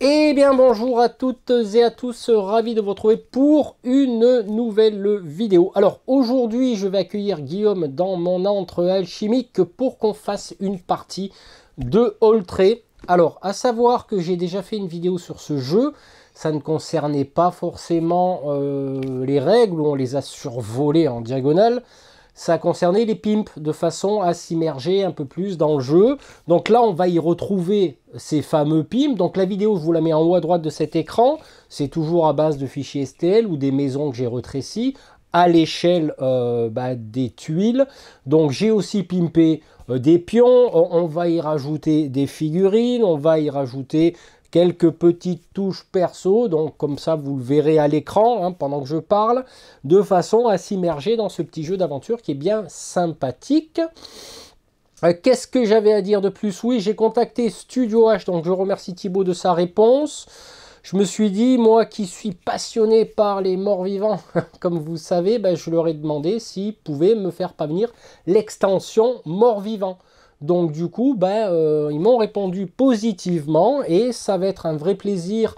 Eh bien bonjour à toutes et à tous, ravi de vous retrouver pour une nouvelle vidéo. Alors aujourd'hui je vais accueillir Guillaume dans mon antre alchimique pour qu'on fasse une partie de Holtré. Alors à savoir que j'ai déjà fait une vidéo sur ce jeu, ça ne concernait pas forcément les règles où on les a survolées en diagonale. Ça concernait les pimps de façon à s'immerger un peu plus dans le jeu. Donc là, on va y retrouver ces fameux pimps. Donc la vidéo, je vous la mets en haut à droite de cet écran. C'est toujours à base de fichiers STL ou des maisons que j'ai rétrécies à l'échelle des tuiles. Donc j'ai aussi pimpé des pions. On va y rajouter des figurines. On va y rajouter quelques petites touches perso, donc comme ça vous le verrez à l'écran pendant que je parle, de façon à s'immerger dans ce petit jeu d'aventure qui est bien sympathique. Qu'est-ce que j'avais à dire de plus? Oui, j'ai contacté Studio H, donc je remercie Thibaut de sa réponse. Je me suis dit, moi qui suis passionné par les morts-vivants, comme vous savez, je leur ai demandé s'ils pouvaient me faire parvenir l'extension morts-vivants. Donc du coup, ils m'ont répondu positivement et ça va être un vrai plaisir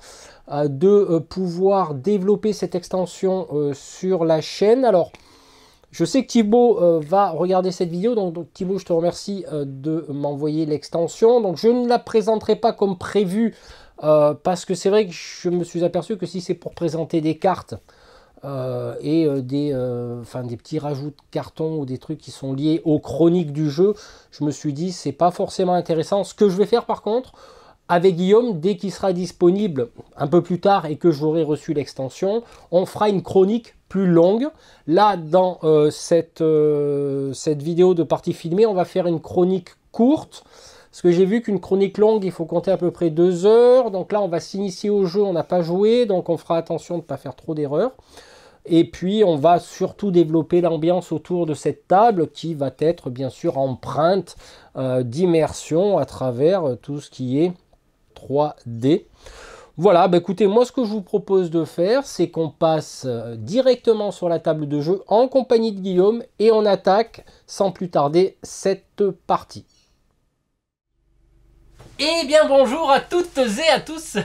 de pouvoir développer cette extension sur la chaîne. Alors, je sais que Thibaut va regarder cette vidéo, donc Thibaut, je te remercie de m'envoyer l'extension. Donc je ne la présenterai pas comme prévu parce que c'est vrai que je me suis aperçu que si c'est pour présenter des cartes, des petits rajouts de cartons ou des trucs qui sont liés aux chroniques du jeu, je me suis dit c'est pas forcément intéressant. Ce que je vais faire par contre avec Guillaume, dès qu'il sera disponible un peu plus tard et que j'aurai reçu l'extension, on fera une chronique plus longue. Là, dans cette vidéo de partie filmée, on va faire une chronique courte. Parce que j'ai vu qu'une chronique longue, il faut compter à peu près 2 heures. Donc là, on va s'initier au jeu, on n'a pas joué, donc on fera attention de ne pas faire trop d'erreurs. Et puis, on va surtout développer l'ambiance autour de cette table qui va être bien sûr empreinte d'immersion à travers tout ce qui est 3D. Voilà, écoutez, moi ce que je vous propose de faire, c'est qu'on passe directement sur la table de jeu en compagnie de Guillaume et on attaque sans plus tarder cette partie. Eh bien bonjour à toutes et à tous.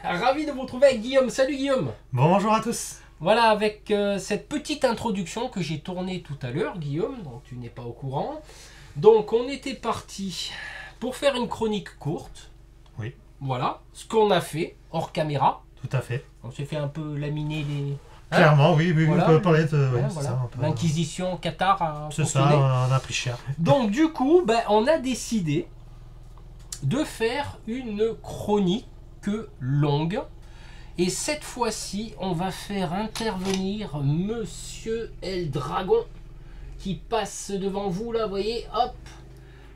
Ravi de vous retrouver avec Guillaume. Salut Guillaume. Bonjour à tous. Voilà, avec cette petite introduction que j'ai tournée tout à l'heure, Guillaume, donc tu n'es pas au courant. Donc on était parti pour faire une chronique courte. Oui. Voilà, ce qu'on a fait hors caméra. Tout à fait. On s'est fait un peu laminer les... Clairement, oui, voilà. On peut parler de voilà. L'Inquisition Qatar a c'est fonctionné. ça, on a pris cher. Donc du coup, on a décidé de faire une chronique longue. Et cette fois-ci, on va faire intervenir Monsieur El Dragon qui passe devant vous là, vous voyez, hop.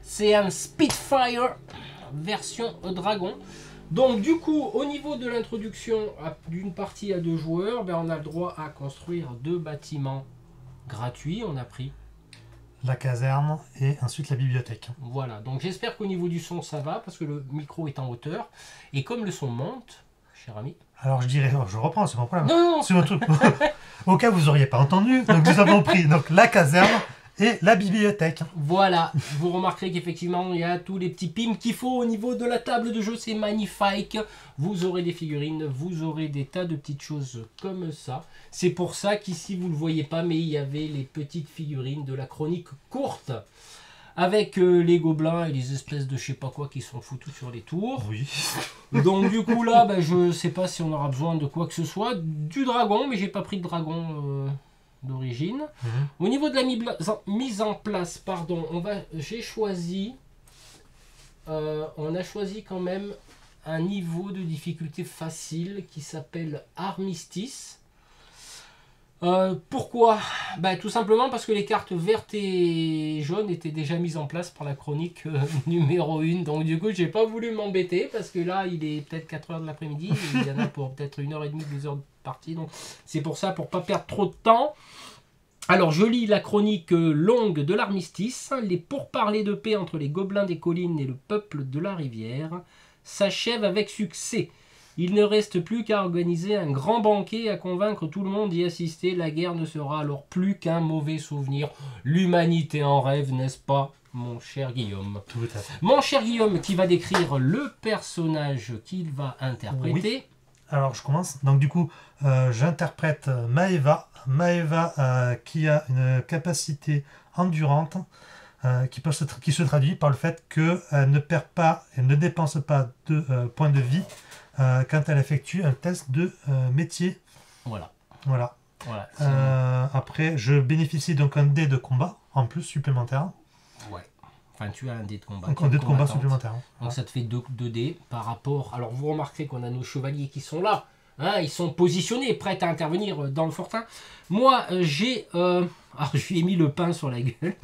C'est un Spitfire version Dragon. Donc du coup, au niveau de l'introduction d'une partie à 2 joueurs, on a le droit à construire 2 bâtiments gratuits. On a pris la caserne et ensuite la bibliothèque. Voilà, donc j'espère qu'au niveau du son ça va parce que le micro est en hauteur. Et comme le son monte, cher ami... Alors je dirais, je reprends, c'est mon problème. Non. C'est votre... Au cas où vous n'auriez pas entendu, donc nous avons pris donc, la caserne et la bibliothèque. Voilà, vous remarquerez qu'effectivement il y a tous les petits pimps qu'il faut au niveau de la table de jeu, c'est magnifique. Vous aurez des figurines, vous aurez des tas de petites choses comme ça. C'est pour ça qu'ici vous ne le voyez pas, mais il y avait les petites figurines de la chronique courte. Avec les gobelins et les espèces de je sais pas quoi qui sont foutus sur les tours. Oui. Donc du coup là, je sais pas si on aura besoin de quoi que ce soit. Du dragon, mais j'ai pas pris de dragon... d'origine. Au niveau de la mise en place, pardon, on a choisi quand même un niveau de difficulté facile qui s'appelle Armistice. Pourquoi? Tout simplement parce que les cartes vertes et jaunes étaient déjà mises en place par la chronique numéro 1. Donc du coup, j'ai pas voulu m'embêter parce que là, il est peut-être 4 heures de l'après-midi et il y en a pour peut-être 1h30, 2 heures de partie. Donc c'est pour ça, pour pas perdre trop de temps. Alors, je lis la chronique longue de l'armistice. Les pourparlers de paix entre les gobelins des collines et le peuple de la rivière s'achèvent avec succès. Il ne reste plus qu'à organiser un grand banquet et à convaincre tout le monde d'y assister. La guerre ne sera alors plus qu'un mauvais souvenir. L'humanité en rêve, n'est-ce pas, mon cher Guillaume? Tout à fait. Mon cher Guillaume, qui va décrire le personnage qu'il va interpréter. Oui. Alors, je commence. Donc, du coup, j'interprète Maeva. Maeva qui a une capacité endurante qui se traduit par le fait qu'elle ne perd pas, elle ne dépense pas de points de vie quand elle effectue un test de métier. Voilà. Voilà. Voilà. Après, je bénéficie donc un dé de combat en plus supplémentaire. Ouais. Enfin, tu as un dé de combat. Donc un dé de combat supplémentaire. Donc Voilà. ça te fait 2 dés par rapport... Alors vous remarquez qu'on a nos chevaliers qui sont là. Hein, ils sont positionnés, prêts à intervenir dans le fortin. Moi, j'ai... Alors je lui ai mis le pain sur la gueule.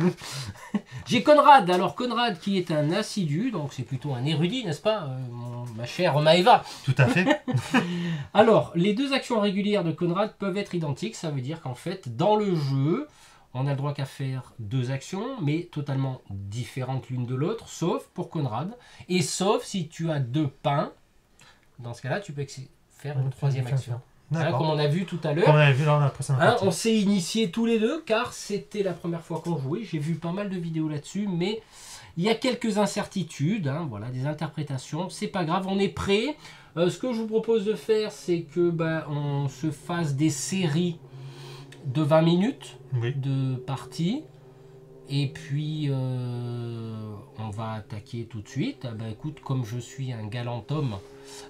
J'ai Conrad. Alors Conrad qui est un assidu, donc c'est plutôt un érudit, n'est-ce pas, ma chère Maeva? Tout à fait. Alors, les 2 actions régulières de Conrad peuvent être identiques. Ça veut dire qu'en fait, dans le jeu, on a le droit qu'à faire 2 actions, mais totalement différentes l'une de l'autre, sauf pour Conrad. Et sauf si tu as 2 pains. Dans ce cas-là, tu peux faire une 3e action. Hein, comme on a vu tout à l'heure. Comme on a vu dans la précédente partie. On s'est initiés tous les deux, car c'était la première fois qu'on jouait. J'ai vu pas mal de vidéos là-dessus, mais il y a quelques incertitudes. Hein, voilà, des interprétations. C'est pas grave, on est prêt. Ce que je vous propose de faire, c'est que on se fasse des séries de 20 minutes Oui. de partie. Et puis, on va attaquer tout de suite. Écoute, comme je suis un galant homme,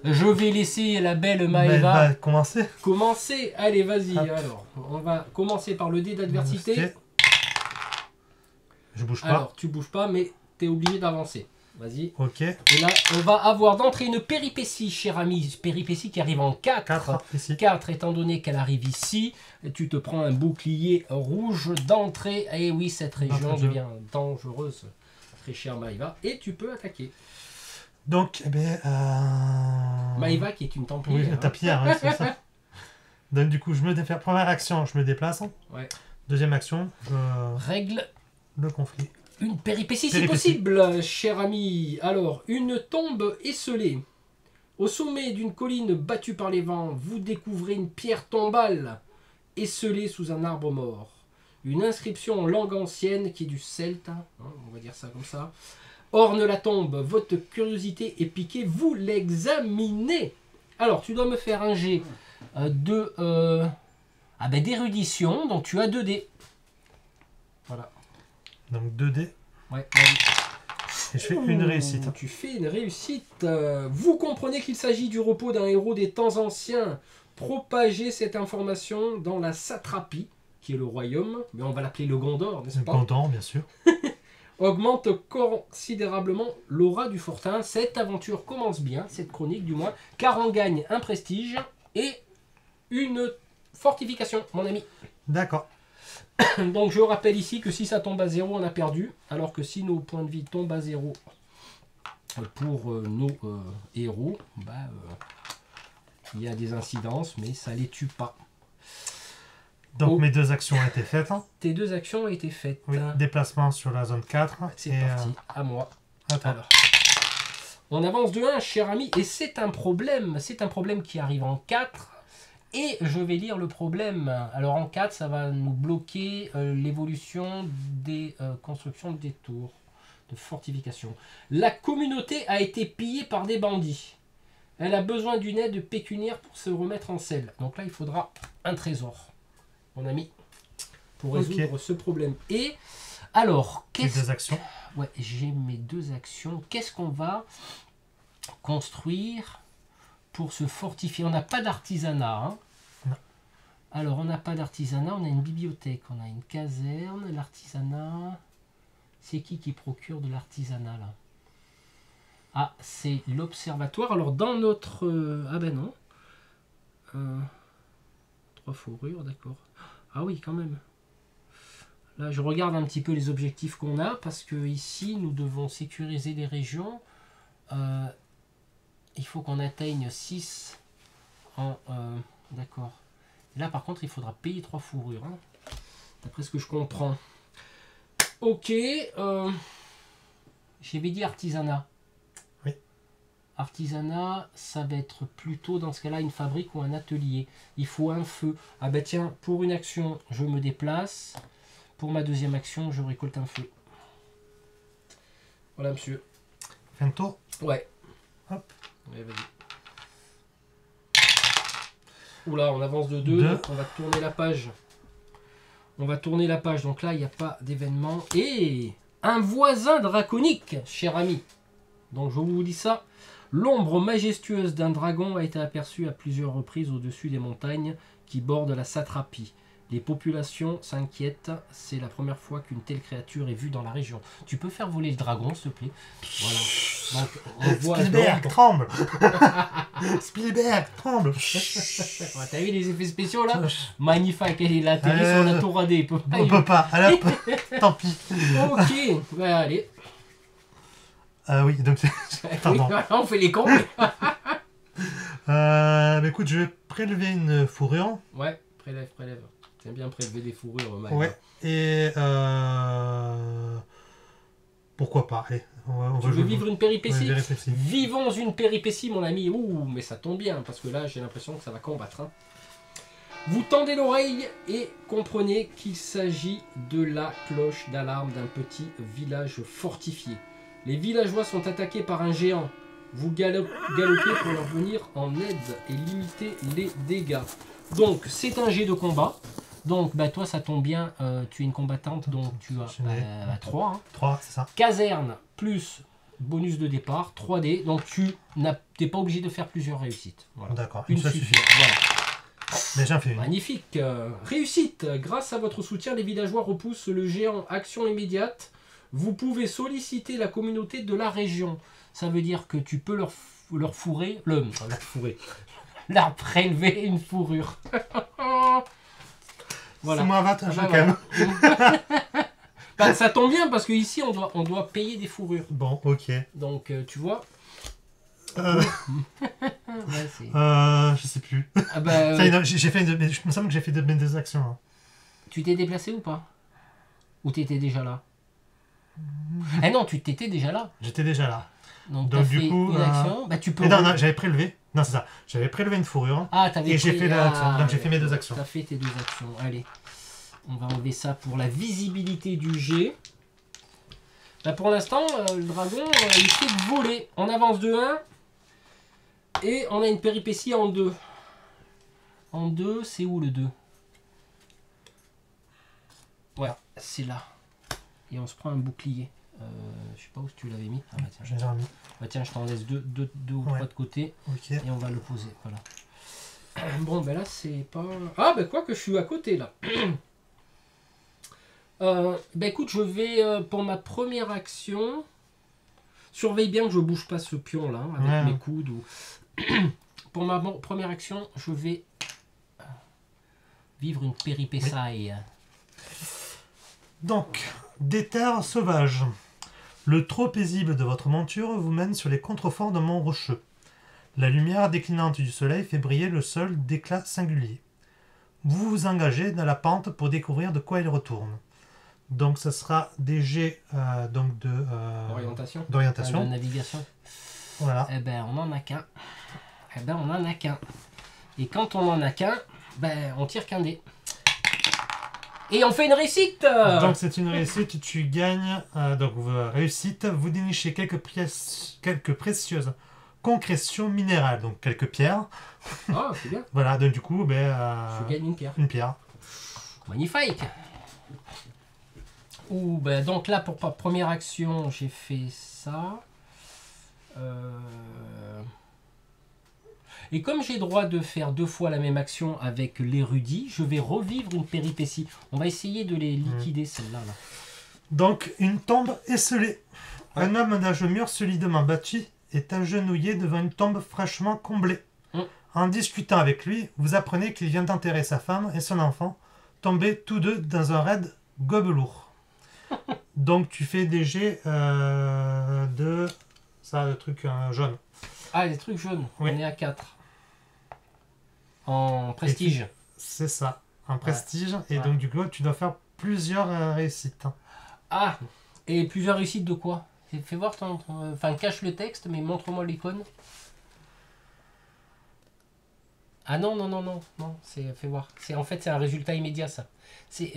je vais laisser la belle Maeva commencer. Allez, vas-y. Alors, on va commencer par le dé d'adversité. Je bouge pas. Alors, tu bouges pas, mais tu es obligé d'avancer. Vas-y. Ok. Et là, on va avoir d'entrée une péripétie, cher ami. Péripétie qui arrive en 4. 4, étant donné qu'elle arrive ici. Tu te prends un bouclier rouge d'entrée. Et oui, cette région devient dangereuse, très cher Maeva. Et tu peux attaquer. Donc, Maeva qui est une templière. Oui, templière, hein, c'est ça. Donc, du coup, je me défère. Première action, je me déplace. Ouais. Deuxième action, je... Règle le conflit. Une péripétie, c'est possible, cher ami. Alors, une tombe esselée. Au sommet d'une colline battue par les vents, vous découvrez une pierre tombale esselée sous un arbre mort. Une inscription en langue ancienne qui est du celte, hein, on va dire ça comme ça, orne la tombe. Votre curiosité est piquée, vous l'examinez. Alors, tu dois me faire un jet d'érudition, donc tu as 2 dés. Voilà. Donc 2 dés. Ouais. Et je fais une réussite. Tu fais une réussite. Vous comprenez qu'il s'agit du repos d'un héros des temps anciens. Propagez cette information dans la satrapie, qui est le royaume, mais on va l'appeler le Gondor, n'est-ce pas? Le Gondor, bien sûr. Augmente considérablement l'aura du fortin. Cette aventure commence bien, cette chronique du moins, car on gagne un prestige et une fortification, mon ami. D'accord. Donc je rappelle ici que si ça tombe à 0, on a perdu, alors que si nos points de vie tombent à 0 pour nos héros, il y a des incidences, mais ça les tue pas. Donc mes 2 actions ont été faites. Tes 2 actions ont été faites. Oui, déplacement sur la zone 4. C'est parti, à moi. Attends. Alors, on avance de 1, cher ami, et c'est un problème qui arrive en 4. Et je vais lire le problème. Alors en 4, ça va nous bloquer l'évolution des constructions des tours de fortification. La communauté a été pillée par des bandits. Elle a besoin d'une aide pécuniaire pour se remettre en selle. Donc là, il faudra un trésor, mon ami, pour résoudre ce problème. Et alors, qu'est-ce... 2 actions. Ouais, j'ai mes 2 actions. Qu'est-ce qu'on va construire pour se fortifier? On n'a pas d'artisanat. Hein. Alors, on n'a pas d'artisanat, on a une bibliothèque, on a une caserne, l'artisanat. C'est qui procure de l'artisanat là? Ah, c'est l'observatoire. Alors, dans notre... ah ben non. 3 fourrures, d'accord. Ah oui, quand même. Là, je regarde un petit peu les objectifs qu'on a, parce que ici, nous devons sécuriser des régions. Il faut qu'on atteigne 6 en... d'accord. Là, par contre, il faudra payer 3 fourrures. Hein, d'après ce que je comprends. Ok. J'avais dit artisanat. Oui. Artisanat, ça va être plutôt dans ce cas-là une fabrique ou un atelier. Il faut un feu. Ah ben tiens, pour une action, je me déplace. Pour ma deuxième action, je récolte un feu. Voilà, monsieur. Fin de tour. Ouais. Hop. Ouais, vas-y. Oula, on avance de 2, donc on va tourner la page. On va tourner la page, donc là, il n'y a pas d'événement. Et un voisin draconique, cher ami. Donc je vous dis ça. L'ombre majestueuse d'un dragon a été aperçue à plusieurs reprises au-dessus des montagnes qui bordent la satrapie. Les populations s'inquiètent. C'est la première fois qu'une telle créature est vue dans la région. Tu peux faire voler le dragon, s'il te plaît? Voilà. Donc, on voit Spielberg, tremble. Spielberg, tremble. Ouais, t'as vu les effets spéciaux là? Magnifique, il a atterri sur la tour AD. On peut pas. Allez, hop. Tant pis. Ok, bah, allez. Oui, donc pardon. Oui, on fait les cons. Bah, écoute, je vais prélever une fourrure. Ouais, prélève. T'aimes bien prélever des fourrures, Mike. Ouais. Et pourquoi pas. Allez, Tu veux vivre une péripétie? Ouais, Vivons une péripétie, mon ami. Ouh, mais ça tombe bien, parce que là, j'ai l'impression que ça va combattre. Hein. Vous tendez l'oreille et comprenez qu'il s'agit de la cloche d'alarme d'un petit village fortifié. Les villageois sont attaqués par un géant. Vous galopez pour leur venir en aide et limiter les dégâts. Donc, c'est un jet de combat. Donc, bah, toi, ça tombe bien, tu es une combattante, donc tu as 3. Hein. 3, c'est ça. Caserne plus bonus de départ, 3D. Donc, tu n'es pas obligé de faire plusieurs réussites. Voilà. D'accord, Une ça suffit. suffit. Voilà. Mais j'en fais une. Magnifique. Réussite. Grâce à votre soutien, les villageois repoussent le géant. Action immédiate. Vous pouvez solliciter la communauté de la région. Ça veut dire que tu peux leur fourrer... leur prélever une fourrure. Voilà. C'est moi 20, je bah, calme. Bah, ça tombe bien parce qu'ici, on doit payer des fourrures. Bon, ok. Donc, tu vois... Ouais, je sais plus. Ah bah, Ça y est, j'ai fait je me semble que j'ai fait mes 2 actions. Hein. Tu t'es déplacé ou pas? Ou t'étais déjà là? Eh non, tu t'étais déjà là. J'étais déjà là. Donc du fait coup, une action. Bah, tu peux... non, j'avais prélevé. Non, c'est ça. J'avais prélevé une fourrure. Ah, t'avais et j'ai pris... fait l'action. Donc j'ai fait mes 2 actions. T'as fait tes 2 actions. Allez. On va enlever ça pour la visibilité du jet. Bah, pour l'instant, le dragon, il fait de voler. On avance de 1. Et on a une péripétie en 2. En 2, c'est où le 2? Ouais, c'est là. Et on se prend un bouclier. Je sais pas où tu l'avais mis. Ah bah tiens, J'ai déjà remis. bah tiens, je t'en laisse deux ou trois de côté. Ok. Et on va le poser. Voilà. Bon, ben là, c'est pas... Ah, ben quoi que je suis à côté, là. Ben écoute, je vais, pour ma première action... Surveille bien que je bouge pas ce pion-là, avec mes coudes. Ou... Pour ma première action, je vais vivre une péripétie. Donc, des terres sauvages. Le trot paisible de votre monture vous mène sur les contreforts d'un mont rocheux. La lumière déclinante du soleil fait briller le sol d'éclats singuliers. Vous vous engagez dans la pente pour découvrir de quoi il retourne. Donc, ce sera des jets d'orientation. De navigation. Voilà. Eh ben, on en a qu'un. Et quand on en a qu'un, ben, on tire qu'un dé. Et on fait une réussite. Donc c'est une réussite, tu gagnes, réussite, vous dénichez quelques précieuses concrétions minérales, donc quelques pierres. Ah, c'est bien. Voilà, donc du coup, je gagne une pierre. Une pierre. Magnifique. Ouh, ben, donc là, pour ma première action, j'ai fait ça. Et comme j'ai droit de faire 2 fois la même action avec l'érudit, je vais revivre une péripétie. On va essayer de les liquider, celle-là. Là. Donc, une tombe esselée. Ouais. Un homme d'âge mûr, solidement bâti, est agenouillé devant une tombe fraîchement comblée. En discutant avec lui, vous apprenez qu'il vient d'enterrer sa femme et son enfant, tombés tous deux dans un raid gobelour. Donc, tu fais des jets de... Ça, le truc jaune. Ah, les trucs jaunes. Oui. On est à 4. En prestige. C'est ça, en prestige. Et donc, du coup, tu dois faire plusieurs réussites. Ah, et plusieurs réussites de quoi? Fais voir enfin, cache le texte, mais montre-moi l'icône. Ah non, non, non, non, non, fais voir. En fait, c'est un résultat immédiat, ça.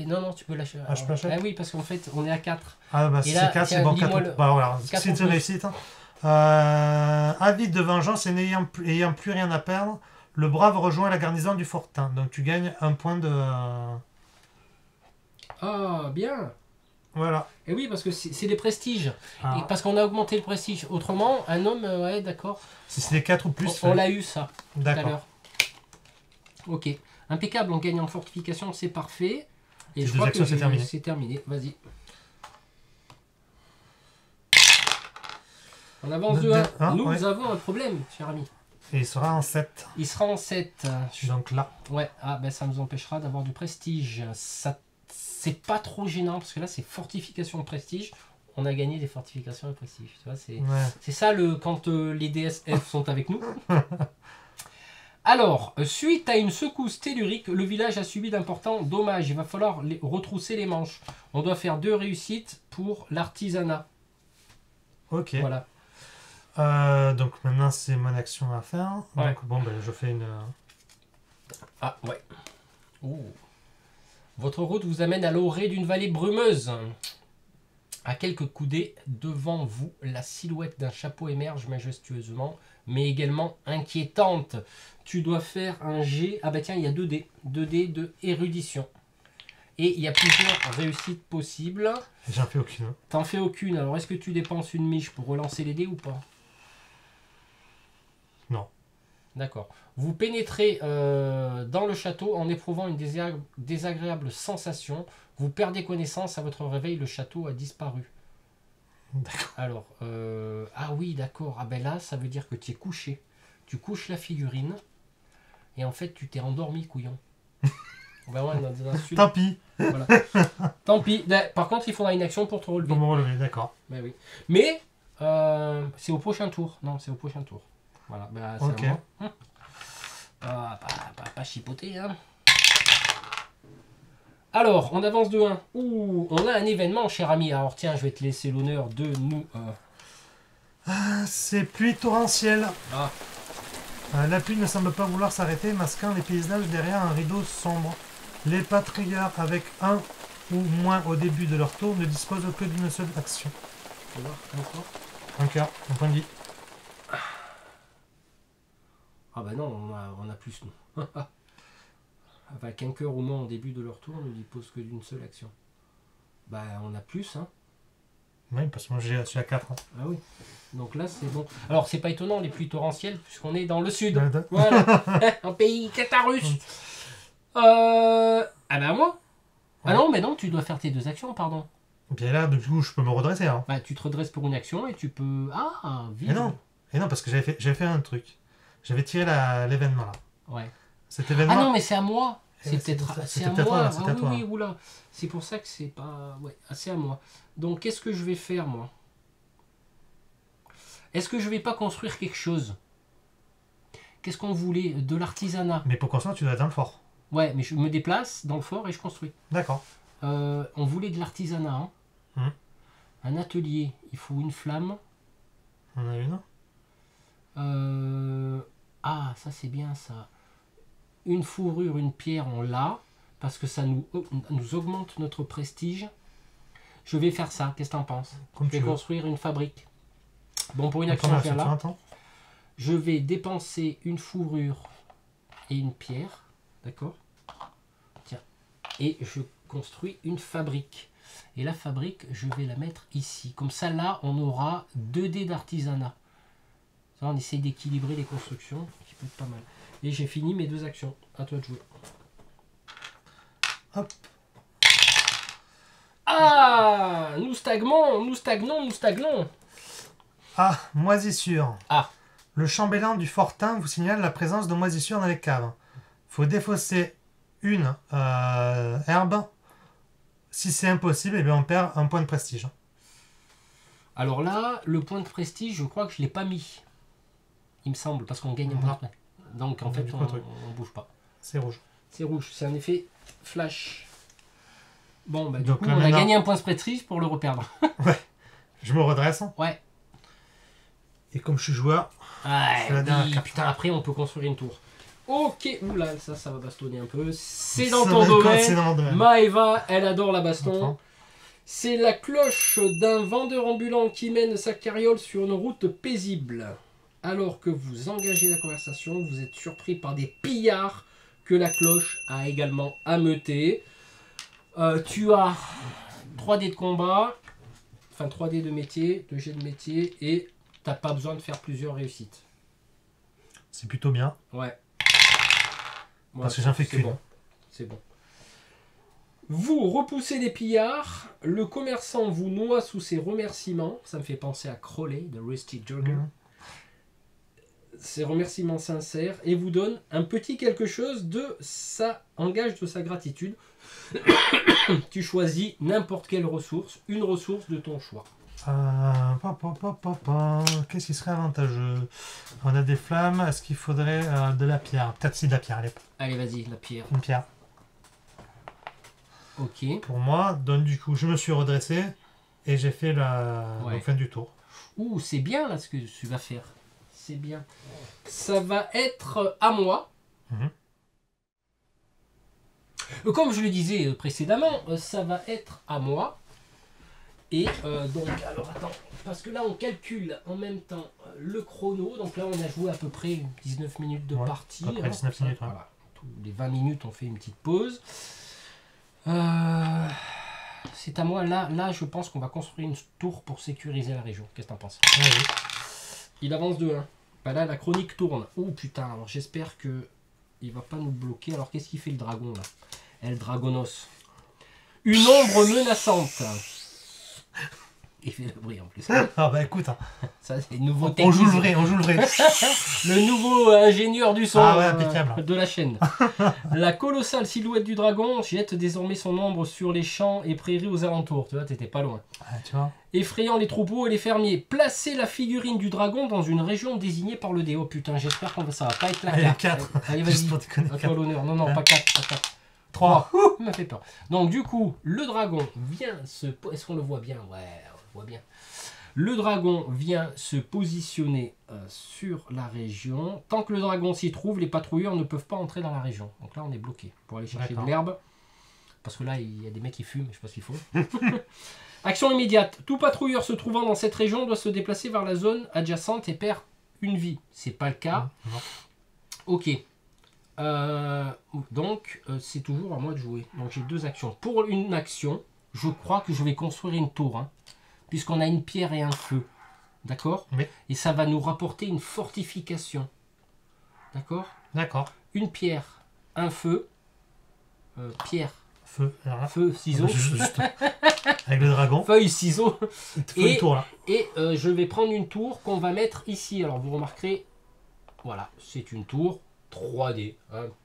Non, non, tu peux lâcher. Ah, je peux lâcher? Ah oui, parce qu'en fait, on est à 4. Ah bah si c'est 4, c'est bon, 4. Bah voilà, c'est une réussite. Avide de vengeance et ayant plus rien à perdre, le brave rejoint la garnison du fortin. Donc tu gagnes un point de... Ah, bien. Voilà. Et oui, parce que c'est des prestiges. Ah. Et parce qu'on a augmenté le prestige. Autrement, un homme, ouais, d'accord. Si c'était 4 ou plus... On l'a eu, ça, tout à d'accord. l'heure. Ok. Impeccable, on gagne en fortification, c'est parfait. Et je deux crois actions, que c'est terminé. C'est terminé, vas-y. On avance de 1. Nous avons un problème, cher ami. Et il sera en 7. Il sera en 7. Je suis donc là. Ouais, ah ben ça nous empêchera d'avoir du prestige. Ça, c'est pas trop gênant, parce que là, c'est fortification de prestige. On a gagné des fortifications de prestige. Tu vois, c'est ça quand les DSF sont avec nous. Alors, suite à une secousse tellurique, le village a subi d'importants dommages. Il va falloir retrousser les manches. On doit faire 2 réussites pour l'artisanat. Ok. Voilà. Donc maintenant, c'est mon action à faire. Ouais. Donc bon, ben, je fais une... Ah, ouais. Oh. Votre route vous amène à l'orée d'une vallée brumeuse. À quelques coudées devant vous, la silhouette d'un chapeau émerge majestueusement, mais également inquiétante. Tu dois faire un jet. Ah bah tiens, il y a 2 dés. 2 dés de érudition. Et il y a plusieurs réussites possibles. J'en fais aucune. T'en fais aucune. Alors est-ce que tu dépenses une miche pour relancer les dés ou pas? Non. D'accord. Vous pénétrez dans le château en éprouvant une désagréable sensation. Vous perdez connaissance. À votre réveil, le château a disparu. D'accord. Alors, ah oui, d'accord. Ah ben là, ça veut dire que tu es couché. Tu couches la figurine. Et en fait, tu t'es endormi, couillon. Ben ouais, dans un sud. Tant pis. Voilà. Tant pis. Par contre, il faudra une action pour te relever. Pour me relever, d'accord. Ben oui. Mais, c'est au prochain tour. Non, c'est au prochain tour. Voilà. Ben, c'est ok. Pas chipoter, hein. Alors, on avance de 1. Ouh, on a un événement, cher ami. Alors, tiens, je vais te laisser l'honneur de nous... C'est pluie torrentielle. Ah. La pluie ne semble pas vouloir s'arrêter, masquant les paysages derrière un rideau sombre. Les patrouilleurs, avec un ou moins au début de leur tour, ne disposent que d'une seule action. Tu vois, encore. Un cœur, un point de vie. Ah bah non, on a plus, nous. Avec un cœur au moins au début de leur tour, ne dispose que d'une seule action. Bah, on a plus, hein. Oui, parce que moi je suis à 4. Hein. Ah oui. Donc là, c'est bon. Alors, c'est pas étonnant, les pluies torrentielles, puisqu'on est dans le sud. Ouais. Voilà. Un pays catarus. Ah bah moi. Ah non, mais non, tu dois faire tes 2 actions, pardon. Bien là, du coup, je peux me redresser. Hein. Bah, tu te redresses pour une action et tu peux... Ah, vite. Et non, parce que j'avais fait un truc. J'avais tiré l'événement là. Ouais. Cet événement... Ah non, mais c'est à moi. C'est peut-être à moi. C'est à toi. Oui, oula. C'est pour ça que c'est pas... Ouais, c'est à moi. Donc, qu'est-ce que je vais faire, moi? Est-ce que je vais pas construire quelque chose? Qu'est-ce qu'on voulait? De l'artisanat. Mais pour construire, tu dois être dans le fort. Ouais, mais je me déplace dans le fort et je construis. D'accord. On voulait de l'artisanat. Hein. Un atelier. Il faut une flamme. On a une. Ah, ça c'est bien ça. Une fourrure, une pierre, on l'a. Parce que ça nous augmente notre prestige. Je vais faire ça. Qu'est-ce que t'en penses? Je vais construire une fabrique. Bon, pour une action à faire là, je vais dépenser une fourrure et une pierre. D'accord? Tiens. Et je construis une fabrique. Et la fabrique, je vais la mettre ici. Comme ça, là, on aura 2 dés d'artisanat. On essaye d'équilibrer les constructions, qui peut être pas mal. Et j'ai fini mes 2 actions. À toi de jouer. Hop. Ah, nous stagnons. Ah, moisissure. Ah. Le chambellan du fortin vous signale la présence de moisissures dans les caves. Faut défausser une herbe. Si c'est impossible, eh bien on perd un point de prestige. Alors là, le point de prestige, je crois que je ne l'ai pas mis. Il me semble, parce qu'on gagne un point de prestige. Donc en fait, on ne bouge pas. C'est rouge. C'est rouge, c'est un effet flash. Bon, bah du donc, coup, on a gagné un point de prestige pour le reperdre. Ouais. Je me redresse. Ouais. Et comme je suis joueur, Ouais, c'est la dernière carte. putain, après on peut construire une tour. Ok, oula, ça va bastonner un peu. C'est dans Ça ton va être- domaine. c'est dans mon domaine. Maëva, elle adore la baston. Attends. C'est la cloche d'un vendeur ambulant qui mène sa carriole sur une route paisible. Alors que vous engagez la conversation, vous êtes surpris par des pillards que la cloche a également ameutés. Tu as 3 dés de combat, enfin 3 dés de métier, 2 jets de métier, et t'as pas besoin de faire plusieurs réussites. C'est plutôt bien. Ouais. Parce que j'en fais c'est qu'une. bon. C'est bon. Vous repoussez les pillards, le commerçant vous noie sous ses remerciements. Ça me fait penser à Crowley de Rusty Jogger. Ses remerciements sincères et vous donne un petit quelque chose de ça, en gage de sa gratitude. Tu choisis n'importe quelle ressource, une ressource de ton choix. Qu'est-ce qui serait avantageux? On a des flammes. Est-ce qu'il faudrait de la pierre? Peut-être c'est de la pierre. Allez, Allez, vas-y, la pierre. une pierre. Ok. Pour moi, donc du coup, je me suis redressé et j'ai fait la fin du tour. Ouh, c'est bien là ce que tu vas faire. C'est bien. Ça va être à moi. Comme je le disais précédemment, ça va être à moi. Et donc, alors attends, parce que là on calcule en même temps le chrono. Donc là on a joué à peu près 19 minutes de partie. À peu près 19 minutes, ouais. Voilà. Tous les 20 minutes on fait une petite pause. C'est à moi. Là je pense qu'on va construire une tour pour sécuriser la région. Qu'est-ce que t'en penses? Il avance de 1. Bah là la chronique tourne. Oh putain, alors j'espère que il va pas nous bloquer. Alors qu'est-ce qu'il fait le dragon là? El Dragonos. Une ombre menaçante. Il fait le bruit en plus. Ah bah écoute, Ça c'est nouveau on joue le vrai, on joue le vrai. Le nouveau ingénieur du son impeccable. de la chaîne. La colossale silhouette du dragon jette désormais son ombre sur les champs et prairies aux alentours. Tu vois, t'étais pas loin. Tu vois. Effrayant les troupeaux et les fermiers. Placez la figurine du dragon dans une région désignée par le dé. Oh putain, j'espère que ça va pas être la Allez, 4. 4. Allez, Juste vas-y. pour déconner, À toi l'honneur. Non, pas 4. Pas 4. 3. Il m'a fait peur. Donc du coup, le dragon vient se... Est-ce qu'on le voit bien? Ouais, on le voit bien. Le dragon vient se positionner sur la région. Tant que le dragon s'y trouve, les patrouilleurs ne peuvent pas entrer dans la région. Donc là, on est bloqué pour aller chercher de l'herbe. Parce que là, il y a des mecs qui fument, je sais pas ce qu'il faut. Action immédiate. Tout patrouilleur se trouvant dans cette région doit se déplacer vers la zone adjacente et perd une vie. C'est pas le cas. Ok. Donc, c'est toujours à moi de jouer. Donc, j'ai 2 actions. Pour une action, je crois que je vais construire une tour. Puisqu'on a une pierre et un feu. D'accord? Oui. Et ça va nous rapporter une fortification. D'accord? D'accord. Une pierre, un feu. Pierre. Feu. Alors là. Feu, ciseaux. Juste. Avec le dragon. Feuille, ciseaux. Il te faut une tour là. Et je vais prendre une tour qu'on va mettre ici. Alors, vous remarquerez, voilà, c'est une tour 3D.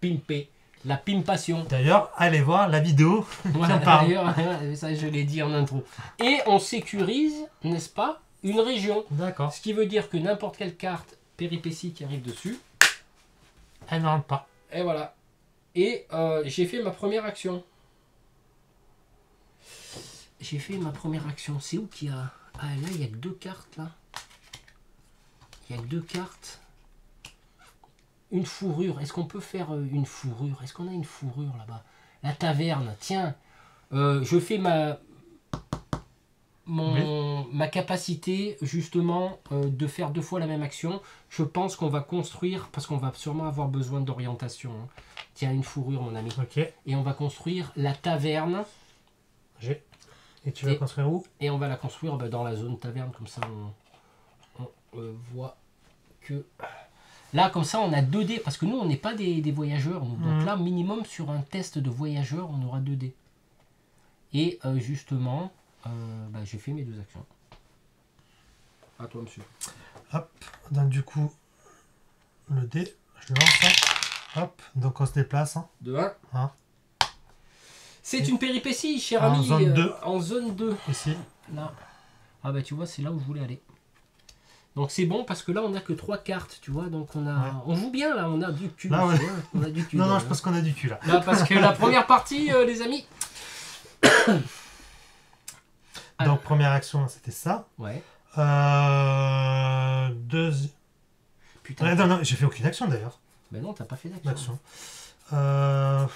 Pimpée. La pimpation. D'ailleurs, allez voir la vidéo. Voilà, d'ailleurs, ça je l'ai dit en intro. Et on sécurise, n'est-ce pas, une région. D'accord. Ce qui veut dire que n'importe quelle carte péripétie qui arrive dessus, elle ne rentre pas. Et voilà. Et j'ai fait ma première action. J'ai fait ma première action. C'est où qu'il y a... Ah là, il n'y a que 2 cartes là. Il y a que 2 cartes. Une fourrure. Est-ce qu'on peut faire une fourrure? Est-ce qu'on a une fourrure là-bas? La taverne. Tiens. Je fais ma capacité justement de faire 2 fois la même action. Je pense qu'on va construire, parce qu'on va sûrement avoir besoin d'orientation. Tiens, une fourrure mon ami. Ok. Et on va construire la taverne. Et tu vas construire où? Et on va la construire dans la zone taverne, comme ça on voit que... Là, comme ça, on a 2 dés, parce que nous, on n'est pas des voyageurs. Nous. Donc là, minimum, sur un test de voyageur, on aura 2 dés. Et justement, j'ai fait mes 2 actions. À toi, monsieur. Hop, donc du coup, le dé, je le lance. Hop, donc on se déplace. De 1. Hein. C'est une péripétie, cher en ami. Zone 2. En zone 2. Ici. Là. Ah bah tu vois, c'est là où je voulais aller. Donc c'est bon parce que là on n'a que 3 cartes, tu vois, donc on joue bien là, on a du cul. Là, ouais. On a du cul. Non, je pense qu'on a du cul là. Là parce que la première partie, les amis. Donc première action, c'était ça. Ouais. Putain. Non, j'ai fait aucune action d'ailleurs. Ben non, t'as pas fait d'action. Je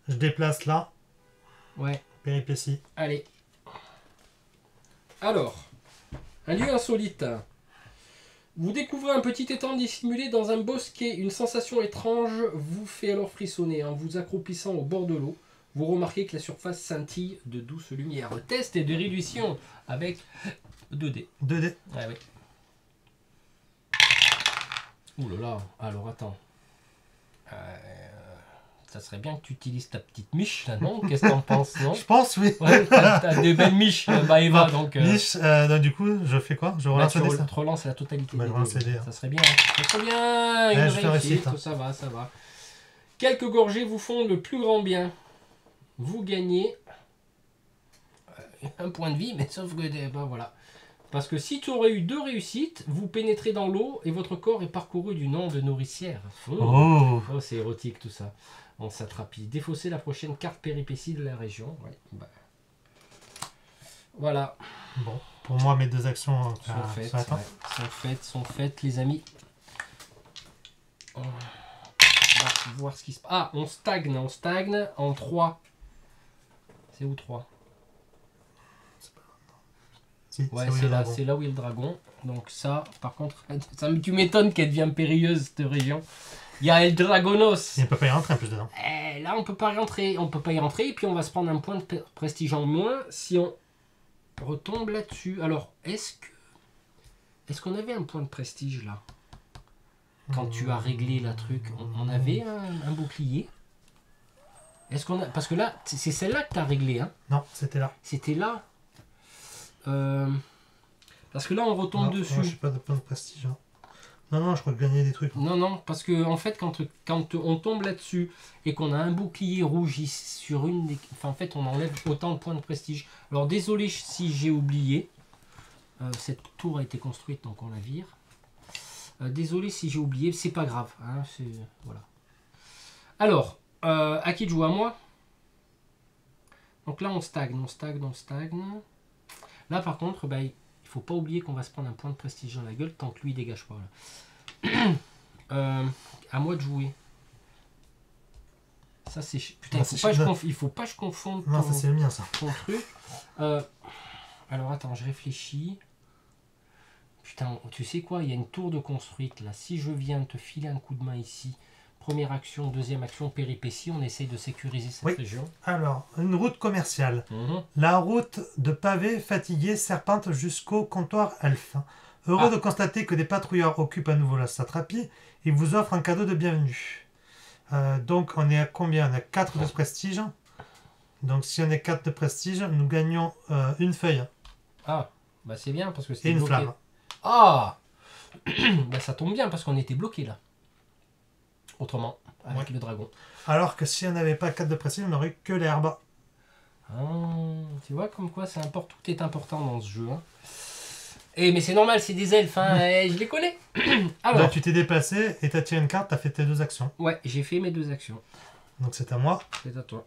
déplace là. Ouais. Péripétie. Allez. Alors, un lieu insolite. Vous découvrez un petit étang dissimulé dans un bosquet. Une sensation étrange vous fait alors frissonner. En vous accroupissant au bord de l'eau, vous remarquez que la surface scintille de douce lumière. Le test est de réduction avec 2 dés. 2 dés. Ah oui. Ouh là là, alors attends. Ça serait bien que tu utilises ta petite miche là, non? Qu'est-ce que t'en penses, non? Je pense, oui. Ouais, t'as des belles miches, Maëva, donc... Miche, du coup, je fais quoi? Je relance tu relances la totalité. Bah, je relance les dés. Ça serait bien. Ça serait bien. Ouais, Une je fais réussite, réussite. ça va, ça va. Quelques gorgées vous font le plus grand bien. Vous gagnez 1 point de vie, mais sauf que... Ben, voilà. Parce que si tu aurais eu 2 réussites, vous pénétrez dans l'eau et votre corps est parcouru d'une onde nourricière. Oh, C'est érotique tout ça. On s'attrapit. Défausser la prochaine carte péripétie de la région. Ouais. Bah. Voilà. Bon, pour moi, mes 2 actions sont faites, les amis. On va voir ce qui se passe. Ah, on stagne en 3. C'est où 3? Si, ouais, c'est là où il y a le dragon. Donc ça, par contre, tu m'étonnes qu'elle devient périlleuse, cette région. Il y a El Dragonos. Il ne peut pas y rentrer en plus dedans. Là, on peut pas y rentrer. On peut pas y rentrer. Et puis, on va se prendre un point de prestige en moins si on retombe là-dessus. Alors, est-ce qu'on avait un point de prestige là? Quand tu as réglé la truc, on avait un bouclier. Est-ce qu'on a... Parce que là, c'est celle-là que tu as réglé, hein? Non, c'était là. C'était là. Parce que là, on retombe dessus. Moi, je n'ai pas de point de prestige. Hein. Non, je crois que gagner des trucs. Non, parce que en fait, quand on tombe là-dessus et qu'on a un bouclier rouge sur une... Enfin, en fait, on enlève autant de points de prestige. Alors, désolé si j'ai oublié. Cette tour a été construite, donc on la vire. Désolé si j'ai oublié, c'est pas grave. Hein, voilà. Alors, à qui de jouer? À moi? Donc là, on stagne. Là, par contre, bah, il faut pas oublier qu'on va se prendre un point de prestige dans la gueule tant que lui, il dégage pas. Là. À moi de jouer. Ça, c'est... Putain, il faut pas que je confonde non, ça c'est le mien, ça. ton truc. Alors, attends, je réfléchis. Putain, tu sais quoi? Il y a une tour de construite, là. Si je viens te filer un coup de main ici... Première action, deuxième action, péripétie, on essaye de sécuriser cette région. Alors, une route commerciale. La route de pavé fatigué serpente jusqu'au comptoir elfe. Heureux de constater que des patrouilleurs occupent à nouveau la satrapie, ils vous offrent un cadeau de bienvenue. Donc, on est à combien? On a 4 de prestige. Donc, si on est 4 de prestige, nous gagnons une feuille. Ah, bah c'est bien parce que c'était et une bloqué. flamme. Ah bah ça tombe bien parce qu'on était bloqué là. Autrement, avec le dragon. Alors que si on n'avait pas 4 de prestige, on n'aurait que l'herbe. Ah, tu vois comme quoi tout est important dans ce jeu. Hein. Mais c'est normal, c'est des elfes, hein, je les connais. Alors, là, tu t'es déplacé et tu as tiré une carte, tu as fait tes 2 actions. Ouais, j'ai fait mes 2 actions. Donc c'est à moi. C'est à toi.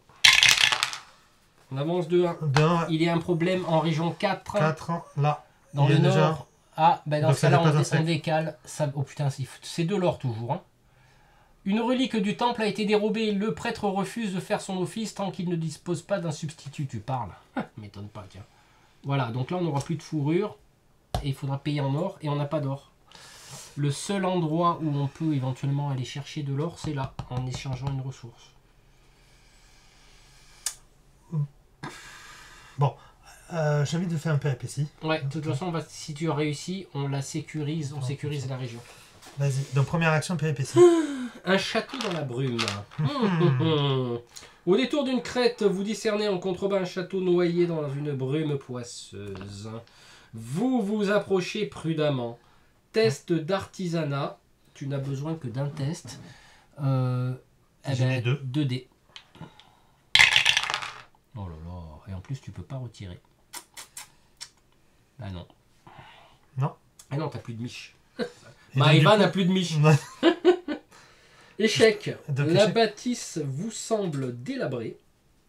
On avance de 1. Il y a un problème en région 4. 4, là. Dans le nord. Déjà... Ah, ben dans donc ce cas-là, on décale. Ça... Oh putain, c'est de l'or toujours. Hein. Une relique du temple a été dérobée. Le prêtre refuse de faire son office tant qu'il ne dispose pas d'un substitut. Tu parles. M'étonne pas, tiens. Voilà, donc là, on n'aura plus de fourrure. Et il faudra payer en or. Et on n'a pas d'or. Le seul endroit où on peut éventuellement aller chercher de l'or, c'est là, en échangeant une ressource. Bon, j'ai envie de faire un péripétie. Ouais, de toute façon, si tu as réussi, on la sécurise, on sécurise la région. Vas-y, donc première action, péripétie. Un château dans la brume. Au détour d'une crête, vous discernez en contrebas un château noyé dans une brume poisseuse. Vous vous approchez prudemment. Test d'artisanat. Tu n'as besoin que d'un test. J'ai 2 dés. Oh là là. Et en plus, tu peux pas retirer. Ah non. Non. Ah non, t'as plus de miche. Maëva n'a plus de miche. Échec. La bâtisse vous semble délabrée.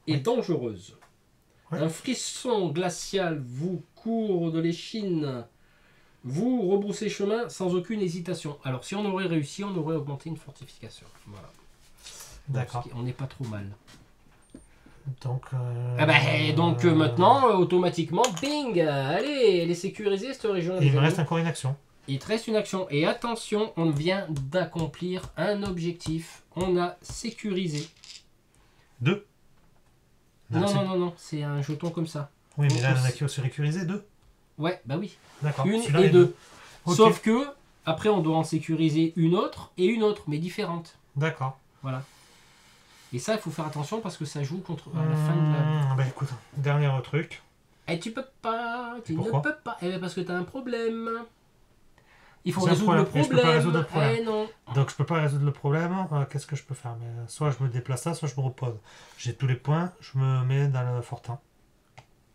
est Oui. dangereuse. Oui. Un frisson glacial vous court de l'échine. Vous rebroussez chemin sans aucune hésitation. Alors, si on aurait réussi, on aurait augmenté une fortification. Voilà. D'accord. Donc, on n'est pas trop mal. Donc, Maintenant, automatiquement, bing, allez, elle est sécurisée cette région. il me reste encore une action. Il te reste une action. Et attention, on vient d'accomplir un objectif. On a sécurisé. 2. Non, c'est un jeton comme ça. Oui, mais là, il y en a qui ont sécurisé 2. Ouais, bah oui. D'accord. Une Celui-là et est deux. Ok. Sauf que, après, on doit en sécuriser une autre, mais différente. D'accord. Voilà. Et ça, il faut faire attention parce que ça joue contre à la fin de la... Bah écoute, dernier truc. Et tu peux pas, tu ne Pourquoi peux pas. Eh bien, parce que tu as un problème. Il faut J'ai un résoudre le problème, mais je problème. peux pas résoudre le problème. Eh non. Donc je peux pas résoudre le problème. Qu'est-ce que je peux faire? Mais, soit je me déplace là, soit je me repose. J'ai tous les points, je me mets dans le fortin.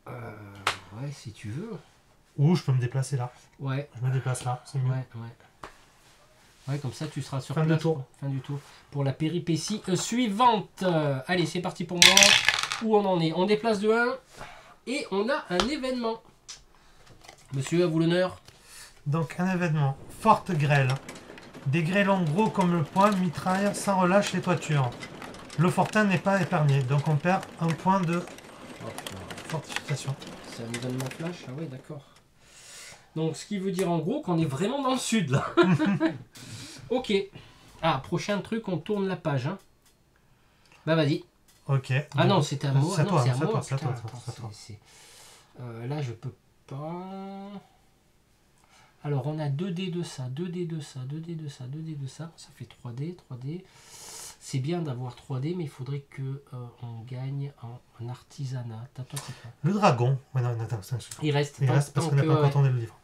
Ouais, si tu veux. Ou je peux me déplacer là. Ouais, Je me déplace là, c'est mieux. ouais. Ouais, comme ça, tu seras sur Fin place. de tour. Fin du tour. Pour la péripétie suivante. Allez, c'est parti pour moi. Où on en est? On déplace de 1 et on a un événement. Monsieur, à vous l'honneur. Donc un événement. Forte grêle. Des grêlons gros comme le poing mitraillent sans relâche les toitures. Le fortin n'est pas épargné, donc on perd un point de fortification. C'est un événement flash. Ah oui, d'accord. Donc, ce qui veut dire en gros qu'on est vraiment dans le sud, là. Ok. Ah, prochain truc, on tourne la page. Hein. Bah, vas-y. Ok. Ah non, c'était un mot. C'est à toi, c'est à c'est à moi. toi, c'est à toi, Putain, c'est à toi. Là, je peux pas... Alors, on a 2D de ça, 2D de ça, 2D de ça, 2D de ça. Ça fait 3D, 3D. C'est bien d'avoir 3D, mais il faudrait que on gagne en artisanat. Toi, c'est quoi? Le dragon. Ouais, non, attends, Il reste. il reste parce qu'on n'a pas encore tourné le livre.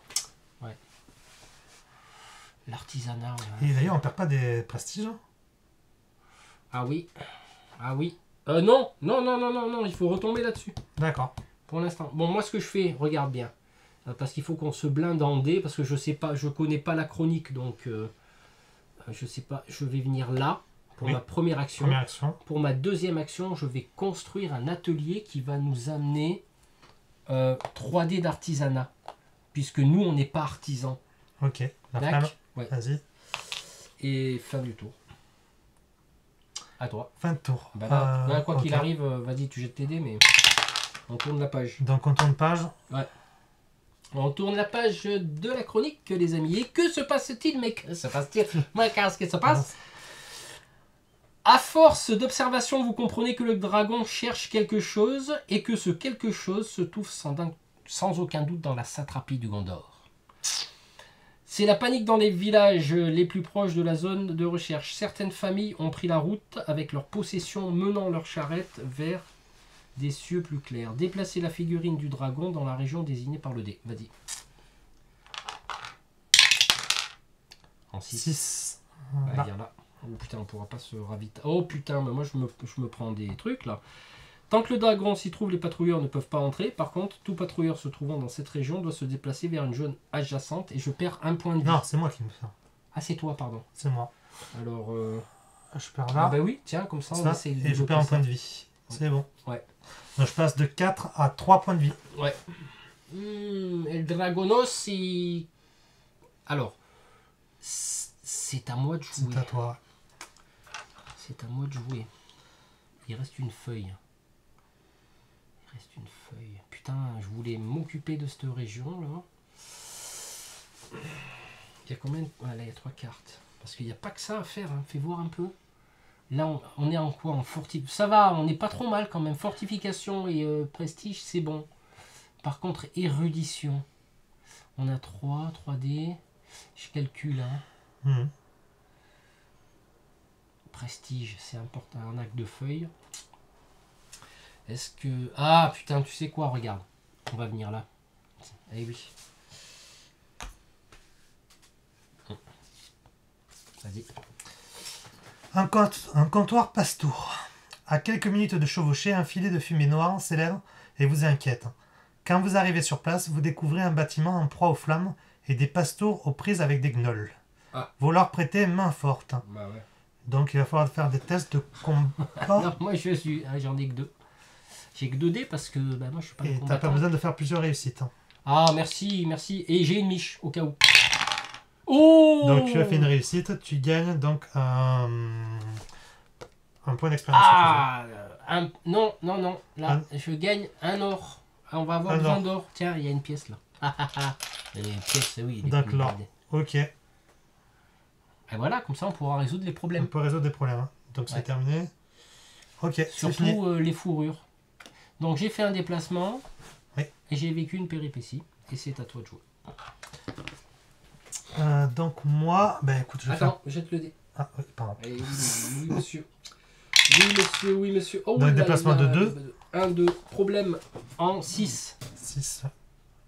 L'artisanat. Ouais. Et d'ailleurs, on perd pas des prestiges. Ah oui. Ah oui. Non, il faut retomber là-dessus. D'accord. Pour l'instant. Bon, moi, ce que je fais, regarde bien. Parce qu'il faut qu'on se blinde en dés, parce que je sais pas, je connais pas la chronique, donc je sais pas. Je vais venir là pour ma première action. Première action. Pour ma deuxième action, je vais construire un atelier qui va nous amener 3D d'artisanat, puisque nous, on n'est pas artisans. Ok. La Dac. flamme. Ouais. Vas-y. Et fin du tour. À toi. Fin de tour. Bah là, quoi qu'il ok. arrive, vas-y, tu jettes tes dés, mais on tourne la page. Donc on tourne page. On tourne la page de la chronique, les amis. Et que se passe-t-il, mec? Que se passe-t-il? Moi, qu'est-ce qui se passe? À force d'observation, vous comprenez que le dragon cherche quelque chose et que ce quelque chose se trouve sans aucun doute dans la satrapie du Gondor. C'est la panique dans les villages les plus proches de la zone de recherche. Certaines familles ont pris la route avec leurs possessions menant leurs charrettes vers des cieux plus clairs. Déplacez la figurine du dragon dans la région désignée par le dé. Vas-y. En 6. 6. Ouais, viens là. Oh putain, on pourra pas se raviter. Oh putain, mais moi je me prends des trucs là. Tant que le dragon s'y trouve, les patrouilleurs ne peuvent pas entrer. Par contre, tout patrouilleur se trouvant dans cette région doit se déplacer vers une zone adjacente et je perds un point de vie. Non, c'est moi qui me fais. Ah, c'est toi, pardon. C'est moi. Alors, Je perds là. ah bah oui, tiens, comme ça, on Ça, essaie de et je perds un développer point ça. de vie. C'est bon. Ouais. Donc je passe de 4 à 3 points de vie. Ouais. El Dragonos, il... Alors, c'est à moi de jouer. C'est à toi. C'est à moi de jouer. Il reste une feuille. Il reste une feuille. Putain, je voulais m'occuper de cette région là. Il y a combien de... Ah, là, il y a 3 cartes. Parce qu'il n'y a pas que ça à faire. Hein. Fais voir un peu. Là, on est en quoi? En fortification. Ça va, on n'est pas trop mal quand même. Fortification et prestige, c'est bon. Par contre, érudition. On a 3D. Je calcule. Hein. Mhm. Prestige, c'est important. Un acte de feuilles. Est-ce que... Ah, putain, tu sais quoi? Regarde. On va venir là. Eh oui. Vas-y. Un comptoir pastour. À quelques minutes de chevauchée, un filet de fumée noire s'élève et vous inquiète. Quand vous arrivez sur place, vous découvrez un bâtiment en proie aux flammes et des pastours aux prises avec des gnolls. Ah. Vous leur prêtez main forte. Bah ouais. Donc il va falloir faire des tests de combat. Non, moi je suis... Ah, j'en ai que 2. J'ai que 2 dés parce que bah, moi je suis pas Et un t'as pas combattant. besoin de faire plusieurs réussites. Hein. Ah, merci, merci. Et j'ai une miche, au cas où. Oh! Donc tu as fait une réussite, tu gagnes donc un point d'expérience. Ah! Non, non, non. Là, Un- je gagne un or. Ah, on va avoir Un besoin or. d'or. Tiens, il y a une pièce là. Ah, ah, ah. Les pièces, oui. les- Donc l'or. Ok, Et voilà, comme ça on pourra résoudre les on problèmes. peut résoudre des problèmes. Hein. Donc Ouais. c'est terminé. Ok, c'est fini. Surtout les fourrures. Donc j'ai fait un déplacement. Oui. Et j'ai vécu une péripétie. Et c'est à toi de jouer. Donc moi, ben écoute, je vais faire... Attends, jette le dé. Ah oui, pardon. Allez, oui, oui, monsieur. Oui, monsieur, oui, monsieur. Oh, Donc, là, déplacement là, de là, 2. 1, 2. Problème en 6. 6. Ah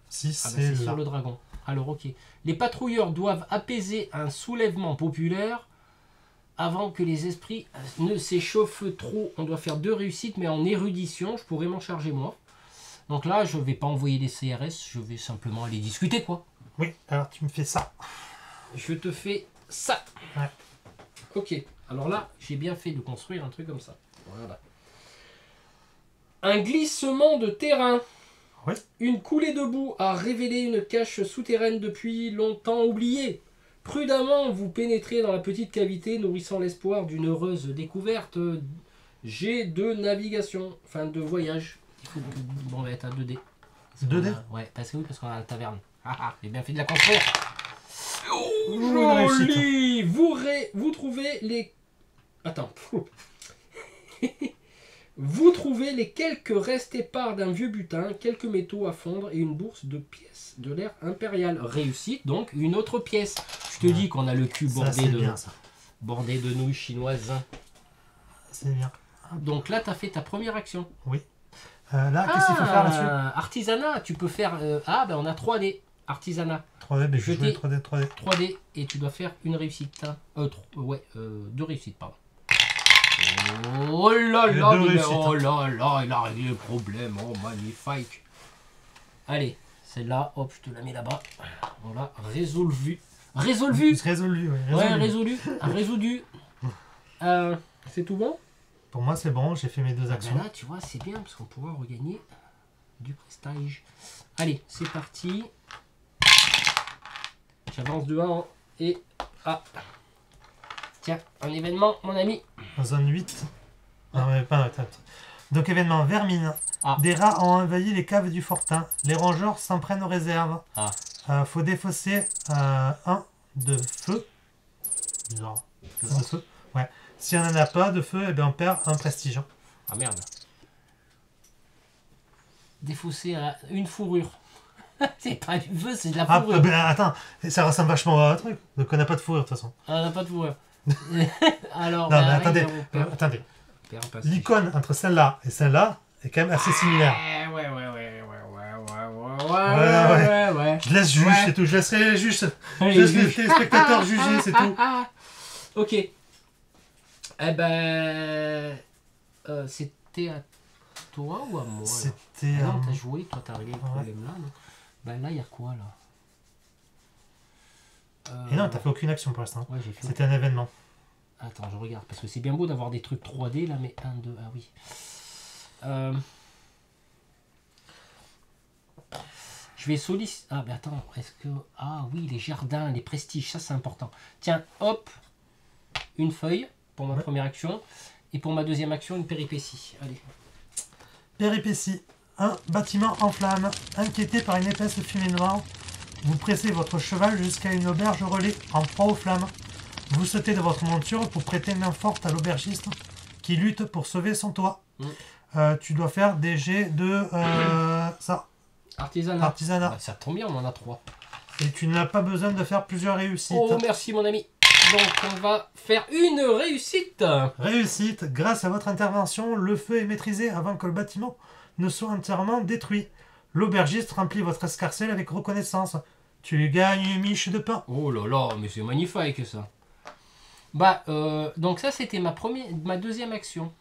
6, bah, c'est c'est là. sur le dragon. Alors, ok. Les patrouilleurs doivent apaiser un soulèvement populaire avant que les esprits ne s'échauffent trop. On doit faire 2 réussites, mais en érudition. Je pourrais m'en charger moi. Donc là, je vais pas envoyer les CRS. Je vais simplement aller discuter, quoi. Oui, alors tu me fais ça. Je te fais ça. Ouais. Ok. Alors là, j'ai bien fait de construire un truc comme ça. Voilà. Un glissement de terrain. Oui. Une coulée de boue a révélé une cache souterraine depuis longtemps oubliée. Prudemment, vous pénétrez dans la petite cavité, nourrissant l'espoir d'une heureuse découverte. Jet de navigation, enfin de voyage. Il faut que... Bon, on va être à 2D. 2D? Ouais, parce que oui, parce qu'on a la taverne. Ah ah, j'ai bien fait de la construire. Oh, Une réussite. joli. Vous trouvez les... Attends. Vous trouvez les quelques restes épars d'un vieux butin, quelques métaux à fondre et une bourse de pièces de l'ère impériale. Réussite, donc une autre pièce. Je te Ouais. dis qu'on a le cul Ça, bordé c'est de, bien, ça. bordé de nouilles chinoises. C'est bien. Donc là, tu as fait ta première action. Là, qu'est-ce qu'il faut faire là-dessus? Artisanat, tu peux faire... Ah, ben on a 3D. Artisanat, 3D, mais je vais jouer Jeter. 3D, 3D. 3D, et tu dois faire une réussite. Hein. 2 réussites, pardon. Oh là Il y a là, deux il a- réussites, oh là là, il a réglé le problème. Oh, magnifique. Allez, celle-là, hop, je te la mets là-bas. Voilà, résolu. Résolu. Résolu, oui. Ouais, Résolu. résolu. C'est tout bon? Pour moi, c'est bon, j'ai fait mes 2 Ah ben actions. là, tu vois, c'est bien parce qu'on pourra regagner du prestige. Allez, c'est parti. J'avance de 1 et... Ah. Tiens, un événement, mon ami. Zone 8. Non, mais pas, attends. Donc, événement vermine. Ah. Des rats ont envahi les caves du fortin. Les rongeurs s'en prennent aux réserves. Ah. Faut défausser un de feu. Non. De feu. Ouais. Si on n'en a pas de feu, eh bien on perd un prestige. Ah merde. Défausser à une fourrure. C'est pas du feu, c'est de la Ah, fourrure. ben attends, ça ressemble vachement à un truc. Donc on n'a pas de fourrure de toute façon. Ah, on n'a pas de fourrure. Alors, Non, mais bah, attendez, on perd- attendez. perd un prestige. L'icône entre celle-là et celle-là est quand même assez similaire. Ouais. Je laisse juger, Ouais. c'est tout. Je laisserai les juges. Allez, Je laisse les juge. téléspectateurs juger, c'est tout. Ok. Eh ben... c'était à toi ou à moi là C'était. Ah non, t'as joué, toi t'as réglé le ouais. problème là. non Ben là, il y a quoi là Et non, t'as fait aucune action pour l'instant. Ouais, j'ai fait. C'était un événement. Attends, je regarde, parce que c'est bien beau d'avoir des trucs 3D là, mais 1, 2, ah oui. Je vais solliciter... Ah, ben attends, est-ce que... Ah oui, les jardins, les prestiges, ça c'est important. Tiens, hop, une feuille pour ma Ouais. première action, et pour ma deuxième action, une péripétie. Allez. Péripétie. Un bâtiment en flammes. Inquiété par une épaisse fumée noire, vous pressez votre cheval jusqu'à une auberge relais en proie aux flammes. Vous sautez de votre monture pour prêter main forte à l'aubergiste qui lutte pour sauver son toit. Tu dois faire des jets de ça, Artisanat. artisanat. Bah, ça tombe bien, on en a 3. Et tu n'as pas besoin de faire plusieurs réussites. Oh, merci mon ami. Donc, on va faire une réussite. Réussite, grâce à votre intervention, le feu est maîtrisé avant que le bâtiment ne soit entièrement détruit. L'aubergiste remplit votre escarcelle avec reconnaissance. Tu gagnes une miche de pain. Oh là là, mais c'est magnifique ça. Bah, donc ça c'était ma deuxième action.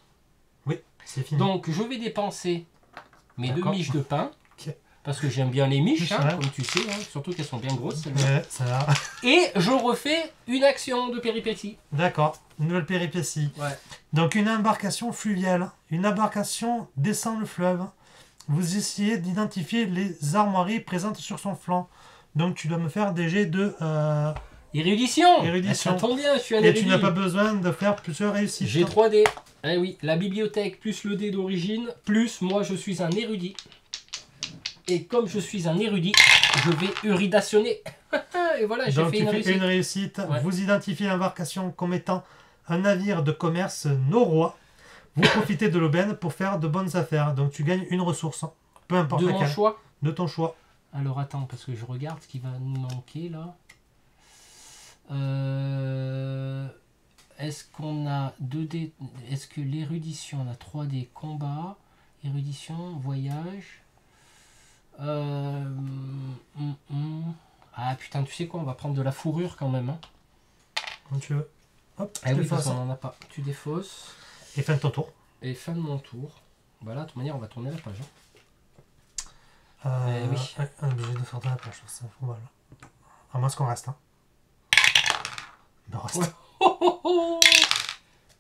Oui, c'est fini. Donc je vais dépenser mes 2 D'accord. miches de pain. Ok. Parce que j'aime bien les miches, hein, Ouais. comme tu sais, hein, surtout qu'elles sont bien grosses. Ouais, ça va. Et je refais une action de péripétie. D'accord, une nouvelle péripétie. Ouais. Donc une embarcation fluviale. Une embarcation descend le fleuve. Vous essayez d'identifier les armoiries présentes sur son flanc. Donc tu dois me faire des jets de... Érudition. Érudition. Ça tombe bien, je suis un et érudit. tu n'as pas besoin de faire plusieurs réussites. J'ai 3 dés. Eh oui, la bibliothèque plus le dé d'origine, plus moi je suis un érudit. Et comme je suis un érudit, je vais erudationner. Et voilà, j'ai Donc fait tu une fais réussite. une réussite. Ouais. Vous identifiez l'embarcation comme étant un navire de commerce norrois. Vous profitez de l'aubaine pour faire de bonnes affaires. Donc tu gagnes une ressource. Peu importe De mon laquelle. choix. De ton choix. Alors attends, parce que je regarde ce qui va nous manquer là. Est-ce qu'on a 2 dés? Est-ce que l'érudition, on a 3 dés combat, érudition, voyage. Ah putain, tu sais quoi, on va prendre de la fourrure quand même. Hein. Comme tu veux. Hop, Ah tu oui, défausses. parce qu'on en a pas. Tu défausses. Et fin de ton tour. Et fin de mon tour. Voilà, de toute manière, on va tourner la page. Hein. Oui. oui. Ouais, on est obligé de faire de la page. C'est probable. À moins qu'on reste. Hein. Ben, on reste. Ouais. Oh, oh, oh.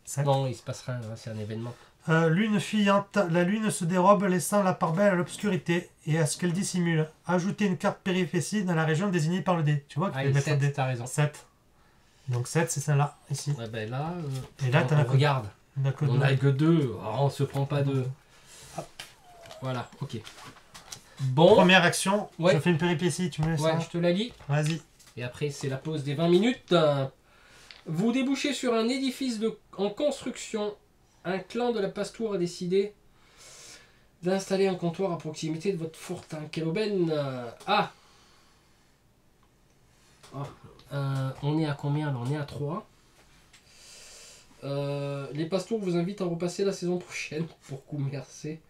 Sept. Non, il se passe rien, c'est un événement. Lune fuyante, la lune se dérobe, laissant la part belle à l'obscurité et à ce qu'elle dissimule. Ajoutez une carte péripétie dans la région désignée par le dé. Tu vois qu'il Ah, faut et mettre un 7, dé. t'as raison. 7. Donc 7, c'est celle-là, ici. Ouais, ben là, Et là, t'en as on que regarde. On a que On deux. a que 2. On se prend pas 2. Voilà, ok. Bon, Première action, Ouais. je fais une péripétie, tu me laisses ouais, ça je te la lis. Vas-y. Et après, c'est la pause des 20 minutes. Vous débouchez sur un édifice en construction. Un clan de la Pastour a décidé d'installer un comptoir à proximité de votre fortin. Quelle aubaine. On est à combien là? On est à 3. Les Pastours vous invitent à repasser la saison prochaine pour commercer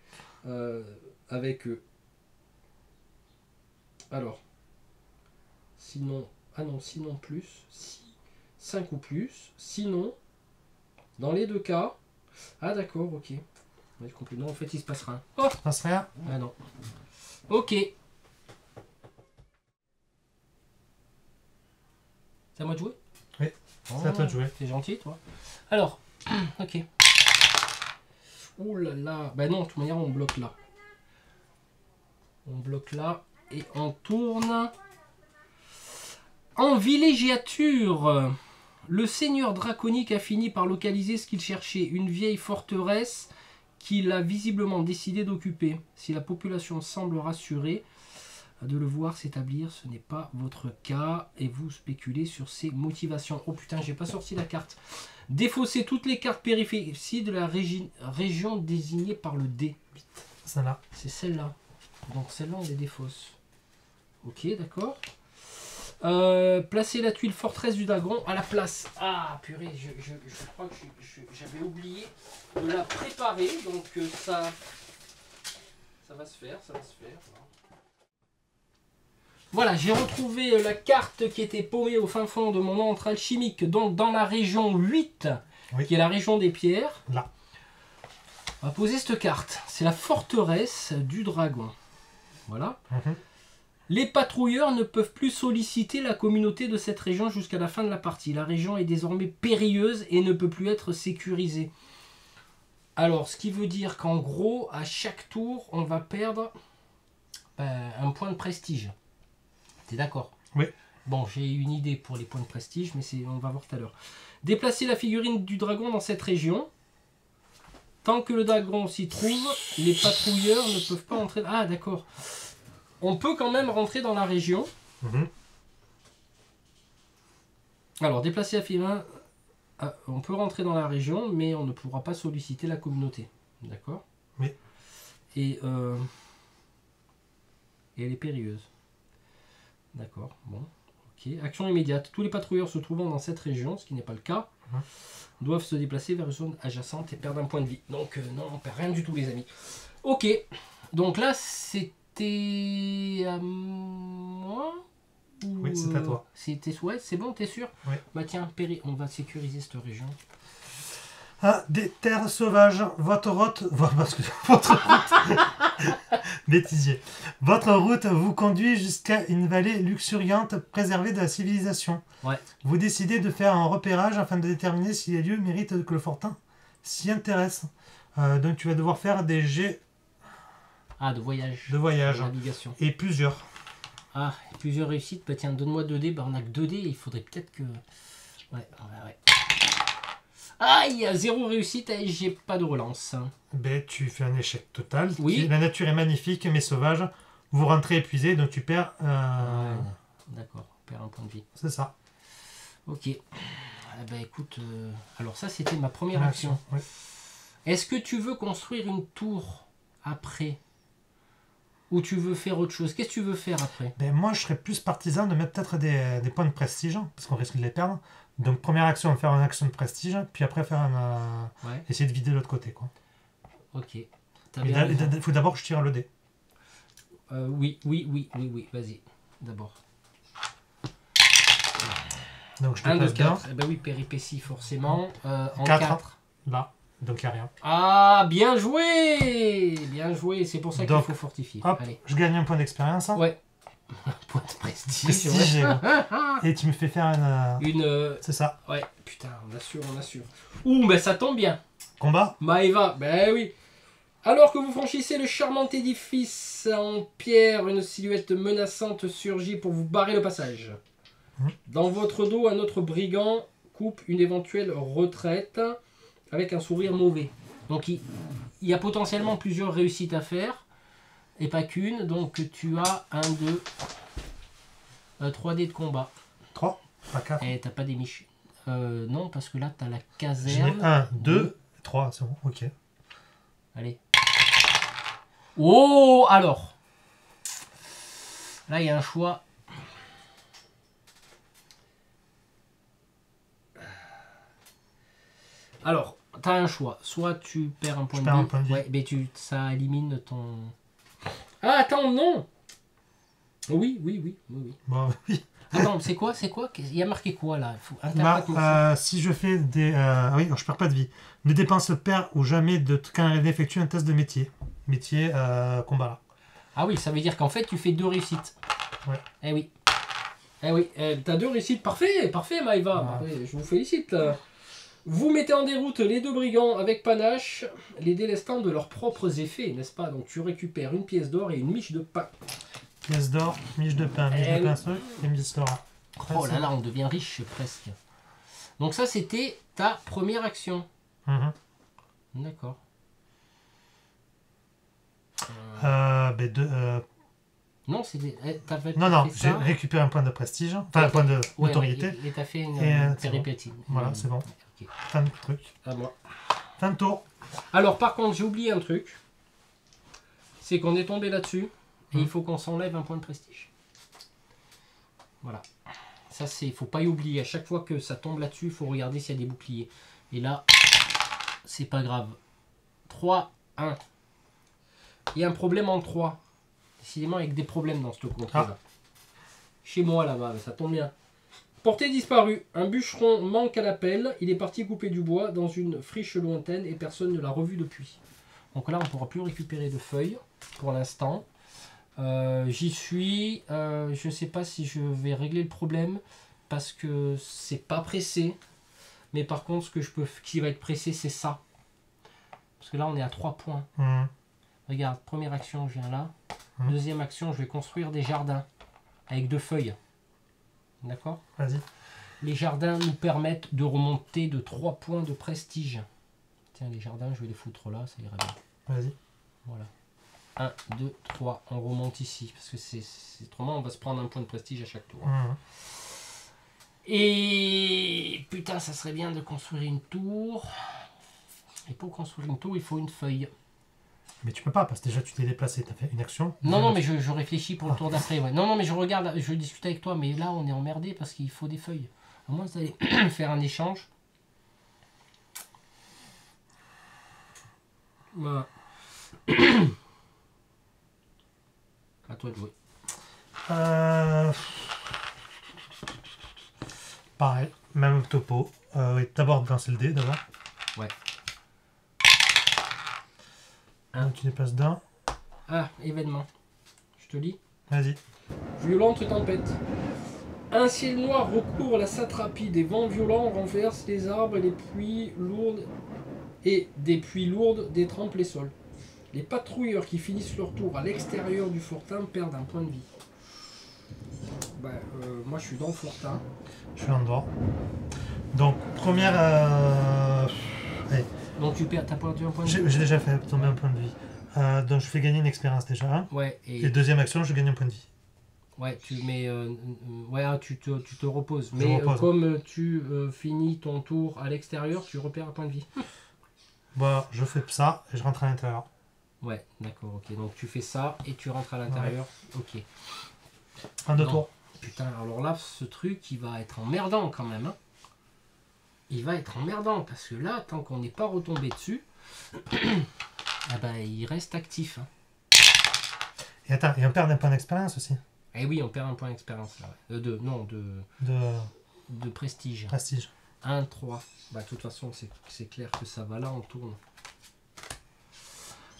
avec eux. Alors, sinon, sinon plus, si 5 ou plus, sinon, dans les deux cas, d'accord, ok. Ouais, j'ai compris. Non, en fait, il se passe rien. Oh, Ça passe rien. ah non. Ok. C'est à moi de jouer? Oui, c'est à toi de jouer. C'est gentil, toi. Alors, ok. Ouh là là. Ben non, de toute manière, on bloque là. On bloque là et on tourne. En villégiature, le seigneur draconique a fini par localiser ce qu'il cherchait, une vieille forteresse qu'il a visiblement décidé d'occuper. Si la population semble rassurée de le voir s'établir, ce n'est pas votre cas et vous spéculez sur ses motivations. Oh putain, j'ai pas sorti la carte. Défaussez toutes les cartes périphériques de la région désignée par le dé. Celle-là. C'est celle-là. Donc celle-là, on les défausse. Ok, d'accord. Placez la tuile forteresse du dragon à la place. Ah purée, je crois que j'avais oublié de la préparer. Donc ça va se faire, ça va se faire. Voilà, j'ai retrouvé la carte qui était paumée au fin fond de mon antre alchimique, donc dans la région 8, Oui. qui est la région des pierres. Là. On va poser cette carte. C'est la forteresse du dragon. Voilà. Mhm. Les patrouilleurs ne peuvent plus solliciter la communauté de cette région jusqu'à la fin de la partie. La région est désormais périlleuse et ne peut plus être sécurisée. Alors, ce qui veut dire qu'en gros, à chaque tour, on va perdre un point de prestige. T'es d'accord? Oui. Bon, j'ai une idée pour les points de prestige, mais on va voir tout à l'heure. Déplacer la figurine du dragon dans cette région. Tant que le dragon s'y trouve, les patrouilleurs ne peuvent pas entrer... Ah, d'accord. On peut quand même rentrer dans la région. Mhm. Alors, déplacer la figurine... on peut rentrer dans la région, mais on ne pourra pas solliciter la communauté. D'accord? Oui. Et elle est périlleuse. D'accord, bon. Ok. Action immédiate. Tous les patrouilleurs se trouvant dans cette région, ce qui n'est pas le cas, doivent se déplacer vers une zone adjacente et perdre un point de vie. Donc, non, on perd rien du tout, les amis. Ok. Donc là, c'était à moi ou, Oui, c'est à toi. C'était ouais, c'est bon, t'es sûr? Oui. Bah tiens, on va sécuriser cette région. Ah, des terres sauvages. Votre route... Votre route... Bêtisier. Votre route vous conduit jusqu'à une vallée luxuriante préservée de la civilisation. Ouais. Vous décidez de faire un repérage afin de déterminer si les lieux méritent que le fortin s'y intéresse. Donc tu vas devoir faire des jets De voyage. de voyage. De navigation. Et plusieurs. Ah, plusieurs réussites. Bah tiens, donne-moi 2 dés. Bah on a que 2 dés. Il faudrait peut-être que... Ouais. Aïe, 0 réussite et j'ai pas de relance. Ben, tu fais un échec total. Oui. La nature est magnifique mais sauvage. Vous rentrez épuisé, donc tu perds... D'accord, on perd un point de vie. C'est ça. Ok. Écoute, alors ça c'était ma première action. Oui. Est-ce que tu veux construire une tour après? Ou tu veux faire autre chose? Qu'est-ce que tu veux faire après? Ben, moi, je serais plus partisan de mettre peut-être des points de prestige, parce qu'on risque de les perdre. Donc, première action, faire une action de prestige, puis après, essayer de vider de l'autre côté. Quoi. Ok. Il faut d'abord que je tire le dé. Oui. Vas-y, d'abord. Donc, je te 1, 2, place bien. 4. Oui, péripétie, forcément. En 4. Là. Donc, il n'y a rien. Ah, bien joué! Bien joué, c'est pour ça qu'il faut fortifier. Hop, Allez. je gagne un point d'expérience. Ouais. Point de prestige. Prestige. Et tu me fais faire une... C'est ça. Ouais, putain, on assure. Ouh, mais ça tombe bien. Combat. Maëva, ben oui. Alors que vous franchissez le charmant édifice en pierre, une silhouette menaçante surgit pour vous barrer le passage. Dans votre dos, un autre brigand coupe une éventuelle retraite avec un sourire mauvais. Donc il y a potentiellement plusieurs réussites à faire, et pas qu'une. Donc tu as 1, 2, 3 dés de combat. 3, pas 4. Et t'as pas des miches. Non, parce que là t'as la J'en caserne. ai 1, 2, 3, c'est bon, ok. Allez. Oh, alors. Là, il y a un choix. Alors, tu as un choix. Soit tu perds un point de vie. Ouais, mais ça élimine ton... Ah, attends, non. Oui. Bon, oui. Attends, c'est quoi? Il y a marqué quoi, là? Si je fais des... oui, alors, je perds pas de vie. Ne dépense perd ou jamais quand elle effectue un test de métier. Métier, combat là. Ah oui, ça veut dire qu'en fait, tu fais 2 réussites. Ouais. Eh oui. T'as 2 réussites. Parfait, Maëva. Ouais. Je vous félicite, là. Vous mettez en déroute les 2 brigands avec panache, les délestant de leurs propres effets, n'est-ce pas? Donc tu récupères une pièce d'or et une miche de pain. Pièce d'or, miche de pain, et miche d'or. Oh là là, on devient riche presque. Donc ça, c'était ta première action. D'accord. Non, j'ai récupéré un point de prestige, enfin un point de notoriété. Et t'as fait une péripétie. Voilà, c'est bon. Okay. Fin de truc. À moi. Fin de tour. Alors par contre, j'ai oublié un truc. C'est qu'on est tombé là-dessus. Et il faut qu'on s'enlève un point de prestige. Voilà. Ça, il faut pas y oublier. À chaque fois que ça tombe là-dessus, il faut regarder s'il y a des boucliers. Et là, c'est pas grave. 3, 1. Il y a un problème en 3. Décidément, avec des problèmes dans ce contrôle-là. Chez moi, là-bas, ça tombe bien. Portée disparue. Un bûcheron manque à l'appel. Il est parti couper du bois dans une friche lointaine et personne ne l'a revu depuis. Donc là, on ne pourra plus récupérer de feuilles pour l'instant. J'y suis. Je ne sais pas si je vais régler le problème parce que c'est pas pressé. Mais par contre, ce qui va être pressé, c'est ça. Parce que là, on est à 3 points. Regarde, première action, je viens là. Deuxième action, je vais construire des jardins avec 2 feuilles. D'accord? Vas-y. Les jardins nous permettent de remonter de 3 points de prestige. Tiens, les jardins, je vais les foutre là, ça ira bien. Vas-y. Voilà. 1, 2, 3. On remonte ici. Parce que c'est autrement, on va se prendre un point de prestige à chaque tour. Et putain, ça serait bien de construire une tour. Et pour construire une tour, il faut une feuille. Mais tu peux pas, parce que déjà tu t'es déplacé, tu as fait une action. Non, mais je réfléchis pour le tour d'après. Ouais. Non, mais je regarde, je discute avec toi, mais là on est emmerdé parce qu'il faut des feuilles. À moins d'aller faire un échange. Voilà. À toi de jouer. Pareil, même topo. D'abord lancer le dé d'abord. Ouais. Donc tu dépasses d'un. Ah, événement. Je te lis. Vas-y. Violente tempête. Un ciel noir recouvre la satrapie. Des vents violents renversent les arbres et les pluies lourdes. Et des pluies lourdes détrempent les sols. Les patrouilleurs qui finissent leur tour à l'extérieur du fortin perdent un point de vie. Bah, moi je suis dans le fortin. Je suis en dehors. Donc, première. Allez. Donc tu perds, t'as perdu un point de vie. J'ai déjà fait tomber un point de vie. Donc je fais gagner une expérience déjà. Hein. Ouais, et deuxième action, je gagne un point de vie. Ouais, tu mets, ouais, tu te reposes. Je Mais me repose. comme tu finis ton tour à l'extérieur, tu repères un point de vie. Bon, je fais ça et je rentre à l'intérieur. Ouais, d'accord, ok. Donc tu fais ça et tu rentres à l'intérieur. Ok. Un de Non. tour. Putain, alors là, ce truc, il va être emmerdant quand même. Hein. Il va être emmerdant parce que là, tant qu'on n'est pas retombé dessus, ah bah, il reste actif. Hein. Et attends, et on perd un point d'expérience aussi. Eh oui, on perd un point d'expérience là. Ouais. De prestige. Prestige. 1, 3. Bah, de toute façon, c'est clair que ça va là, on tourne.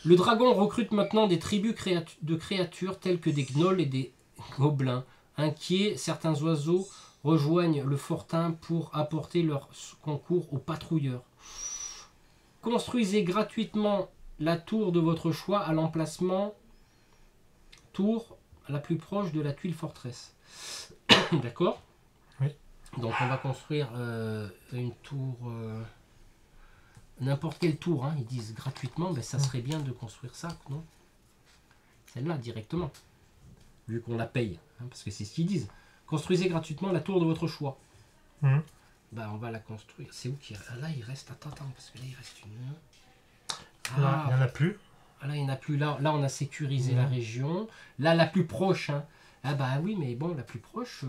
Le dragon recrute maintenant des tribus de créatures telles que des gnolls et des gobelins. Inquiets, certains oiseaux rejoignent le fortin pour apporter leur concours aux patrouilleurs. Construisez gratuitement la tour de votre choix à l'emplacement tour la plus proche de la tuile forteresse. D'accord? Oui. Donc on va construire une tour... n'importe quelle tour, hein, ils disent gratuitement, ben ça serait bien de construire ça, non? Celle-là directement, vu qu'on la paye, hein, parce que c'est ce qu'ils disent. Construisez gratuitement la tour de votre choix. Mmh. Ben, on va la construire. C'est où qu'il reste? Ah, là, il reste. Attends, parce que là, il reste une. Là, il n'y en a plus. Ah, là, il n'y en a plus. Là, on a sécurisé la région. Là, la plus proche. Hein. Ah, bah oui, mais bon, la plus proche.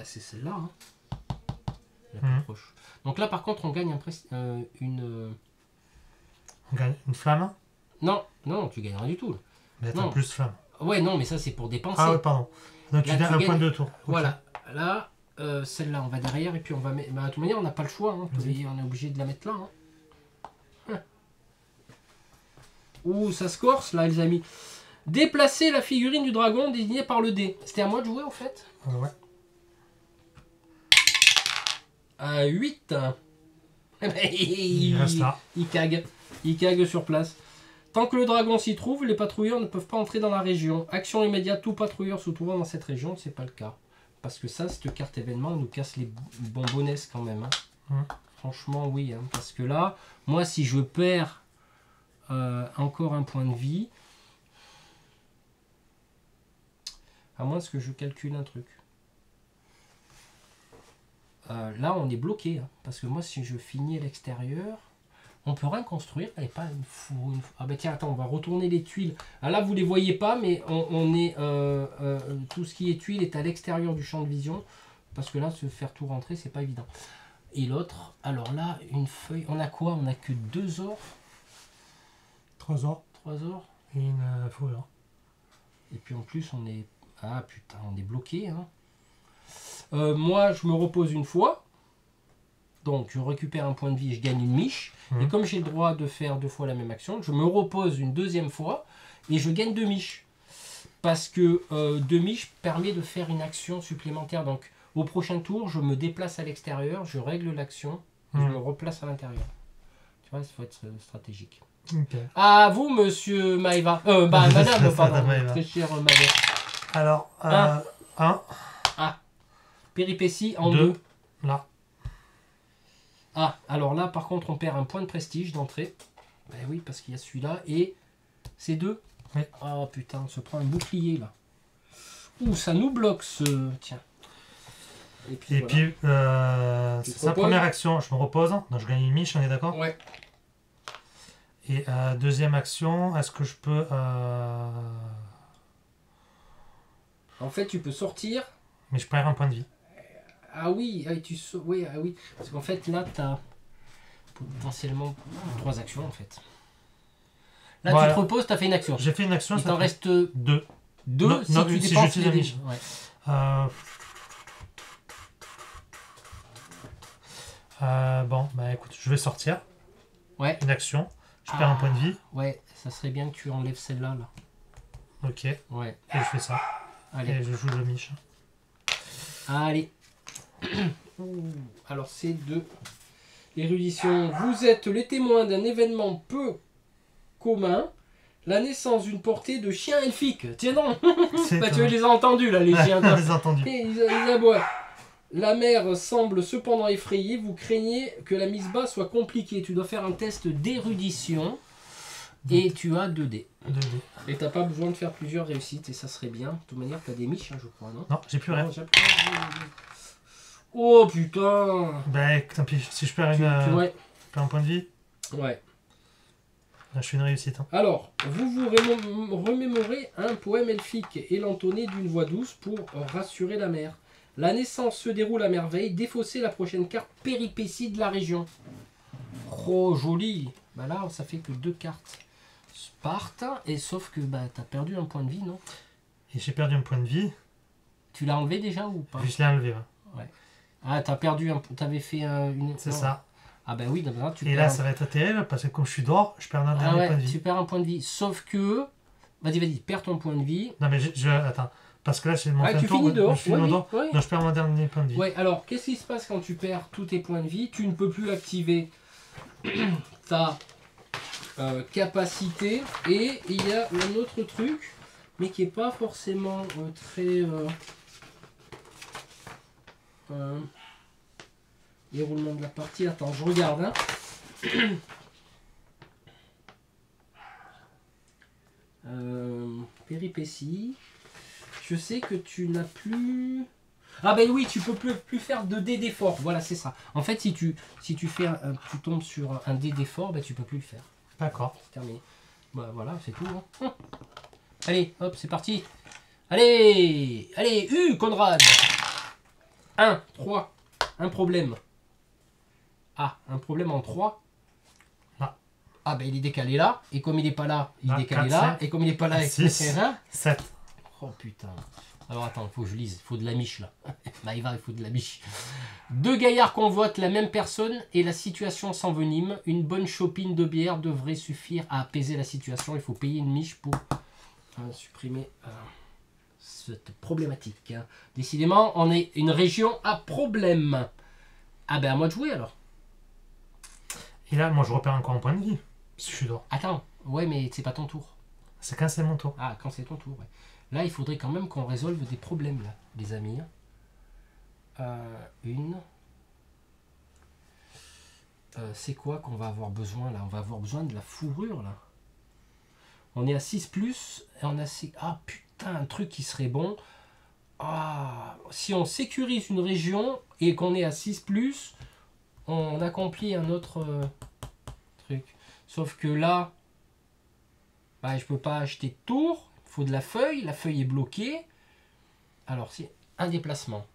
C'est celle-là. Hein. La plus proche. Donc là, par contre, on gagne une. On gagne une flamme. Non, tu gagnes rien du tout. Mais attends, plus flamme. Ouais, non, mais ça, c'est pour dépenser. Ah ouais, pardon. Donc là, tu gagnes un point de tour. Okay. Voilà. Là, celle-là, on va derrière et puis on va mettre. Bah, de toute manière, on n'a pas le choix. Hein. On est obligé de la mettre là. Hein. Ouh, ça se corse, là, les amis. Déplacer la figurine du dragon désignée par le dé. C'était à moi de jouer, en fait. Ouais. 8. Il reste là. Il cague sur place. Tant que le dragon s'y trouve, les patrouilleurs ne peuvent pas entrer dans la région. Action immédiate, tout patrouilleur se trouvant dans cette région, c'est pas le cas. Parce que ça, cette carte événement nous casse les bonbonnesses quand même. Hein. Franchement, oui. Hein, parce que là, moi, si je perds encore un point de vie, à moins que je calcule un truc. Là, on est bloqué. Hein, parce que moi, si je finis à l'extérieur... On peut rien construire, elle n'est pas une four. Ah bah tiens, attends, on va retourner les tuiles. Ah là, vous les voyez pas, mais on est tout ce qui est tuiles est à l'extérieur du champ de vision, parce que là, se faire tout rentrer, c'est pas évident. Et l'autre, alors là, une feuille, on a quoi? On a que 2 ors. 3 ors. 3 ors. Et une fourrure. Et puis en plus, on est... Ah putain, on est bloqué. Hein. Moi, je me repose une fois. Donc, je récupère un point de vie et je gagne une miche. Et comme j'ai le droit de faire 2 fois la même action, je me repose une deuxième fois et je gagne 2 miches. Parce que 2 miches permet de faire une action supplémentaire. Donc, au prochain tour, je me déplace à l'extérieur, je règle l'action et je me replace à l'intérieur. Tu vois, il faut être stratégique. Okay. À vous, monsieur Maëva. Madame, pardon. Très cher Maëva. Alors, 1. Ah. Péripétie en 2. 2. Là. Ah, alors là, par contre, on perd un point de prestige d'entrée. Ben oui, parce qu'il y a celui-là. Et c'est 2. Oui. Oh putain, on se prend un bouclier là. Ouh, ça nous bloque ce... Tiens. Et puis, voilà. C'est sa première action, je me repose. Donc je gagne une miche, on est d'accord? Ouais. Et deuxième action, est-ce que je peux... En fait, tu peux sortir. Mais je perds un point de vie. Ah oui, oui. Parce qu'en fait, là, tu as potentiellement 3 actions, en fait. Là, voilà. Tu te reposes, tu as fait une action. J'ai fait une action, il t'en reste 2. 2 si tu dépenses les miche. Ouais. Bon, bah écoute, je vais sortir. Ouais. une action. Je perds un point de vie. Ouais, ça serait bien que tu enlèves celle-là. Là. Ok. Et Ouais. je fais ça. Allez. Et je joue le Mich. Allez. Alors c'est de l'érudition. Vous êtes les témoins d'un événement peu commun. La naissance d'une portée de chiens elfiques. Tiens non. Bah, tu les as entendus là, les chiens. Je les ai entendus. Ils aboient. La mer semble cependant effrayée. Vous craignez que la mise bas soit compliquée. Tu dois faire un test d'érudition. Et tu as 2 dés. 2 dés. Et t'as pas besoin de faire plusieurs réussites. Et ça serait bien. De toute manière, t'as des miches, hein, je crois, non? Non, j'ai plus rien. Oh putain! Bah tant pis, si je perds, Ouais. perds un point de vie, Ouais. là, je fais une réussite. Hein. Alors, vous remémorez un poème elfique et l'entonnez d'une voix douce pour rassurer la mère. La naissance se déroule à merveille. Défaussez la prochaine carte péripétie de la région. Oh, joli! Bah là, ça fait que 2 cartes. Sparte, et sauf que bah t'as perdu un point de vie, non? Et j'ai perdu un point de vie. Tu l'as enlevé déjà ou pas? Je l'ai enlevé. Ouais. Ah, t'as perdu un... T'avais fait une... C'est ça. Ah bah oui, d'abord tu et perds... là, ça va être terrible parce que comme je suis dehors, je perds un dernier point de vie. Tu perds un point de vie. Sauf que... Vas-y, perds ton point de vie. Non mais attends. Parce que là, c'est mon fin tu tour. finis dehors. Je finis dehors. Ouais. Non, je perds mon dernier point de vie. Ouais, alors, qu'est-ce qui se passe quand tu perds tous tes points de vie? Tu ne peux plus activer ta capacité. Et il y a un autre truc, mais qui n'est pas forcément très... déroulement de la partie. Attends, je regarde. Péripéties. Je sais que tu n'as plus... Ah ben oui, tu peux plus faire de dés d'effort. Voilà, c'est ça. En fait, si tu fais tu tombes sur un dé d'effort, ben, tu peux plus le faire. D'accord. C'est terminé. Bah voilà, c'est tout. Hein. Allez, hop, c'est parti. Allez, Conrad. 1, 3. Un problème. Ah, un problème en 3. Ah ben il est décalé là. Et comme il n'est pas là, il est décalé 4, là. 5, et comme il n'est pas là, 6, 7. Oh putain. Alors attends, il faut que je lise. Il faut de la miche là. Maïva, il faut de la miche. 2 gaillards convoitent la même personne et la situation s'envenime. Une bonne chopine de bière devrait suffire à apaiser la situation. Il faut payer une miche pour supprimer cette problématique. Hein. Décidément, on est une région à problème. Ah ben à moi de jouer alors. Et là, moi, je repère encore un point de vie. Si je suis dehors. Attends, ouais, mais c'est pas ton tour. C'est quand c'est mon tour. Ah, quand c'est ton tour, ouais. Là, il faudrait quand même qu'on résolve des problèmes, là, les amis. C'est quoi qu'on va avoir besoin, là? On va avoir besoin de la fourrure, là. On est à 6+, et on a... Ah, putain, un truc qui serait bon. Ah, si on sécurise une région, et qu'on est à 6+, on accomplit un autre truc. Sauf que là, bah, je peux pas acheter de tour. Il faut de la feuille est bloquée. Alors, c'est un déplacement.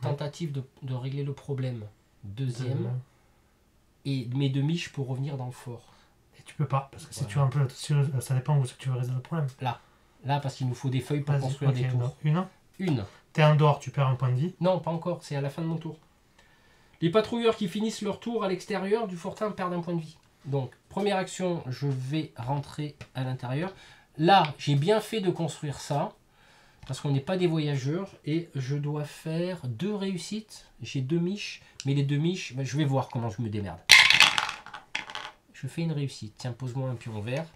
Tentative de régler le problème. Deuxième. Et mes demi-miches pour revenir dans le fort. Et tu peux pas, parce que si tu veux un peu, ça dépend où tu veux résoudre le problème. Là, parce qu'il nous faut des feuilles pour construire des tours. Une. T'es en dehors, tu perds un point de vie. Non, pas encore, c'est à la fin de mon tour. Les patrouilleurs qui finissent leur tour à l'extérieur du fortin perdent un point de vie. Donc, première action, je vais rentrer à l'intérieur. Là, j'ai bien fait de construire ça, parce qu'on n'est pas des voyageurs, et je dois faire 2 réussites. J'ai 2 miches, mais les 2 miches, ben, je vais voir comment je me démerde. Je fais une réussite. Tiens, pose-moi un pion vert.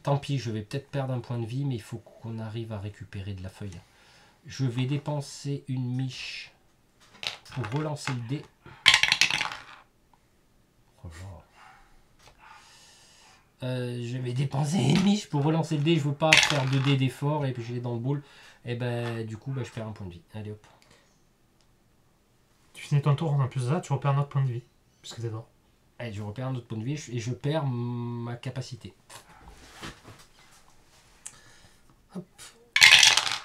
Tant pis, je vais peut-être perdre un point de vie, mais il faut qu'on arrive à récupérer de la feuille. Je vais dépenser une miche pour relancer le dé. Oh je vais dépenser une miche pour relancer le dé. Je veux pas faire 2 dés d'effort et puis je l'ai dans le boule. Et ben du coup, je perds un point de vie. Allez hop. Tu finis ton tour, en plus de ça, tu repères un autre point de vie. Puisque t'es dehors. Allez, je repère un autre point de vie et je perds ma capacité. Hop.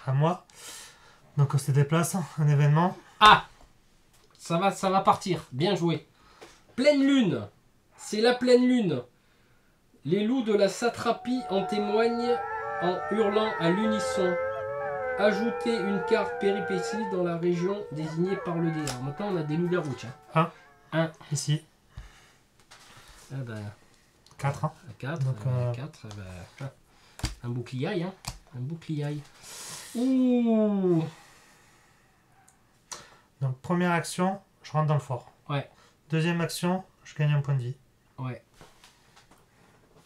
À moi. Donc on se déplace, un événement. Ah, ça va partir. Bien joué. Pleine lune. C'est la pleine lune. Les loups de la satrapie en témoignent en hurlant à l'unisson. Ajoutez une carte péripétie dans la région désignée par le dé. Alors maintenant on a des loups-garous, tiens. 1. Ici. Ah bah, 4. 4. Donc, 4. Bah, un bouclier, hein. Un bouclier. Ouh. Donc première action, je rentre dans le fort. Ouais. Deuxième action, je gagne un point de vie. Ouais.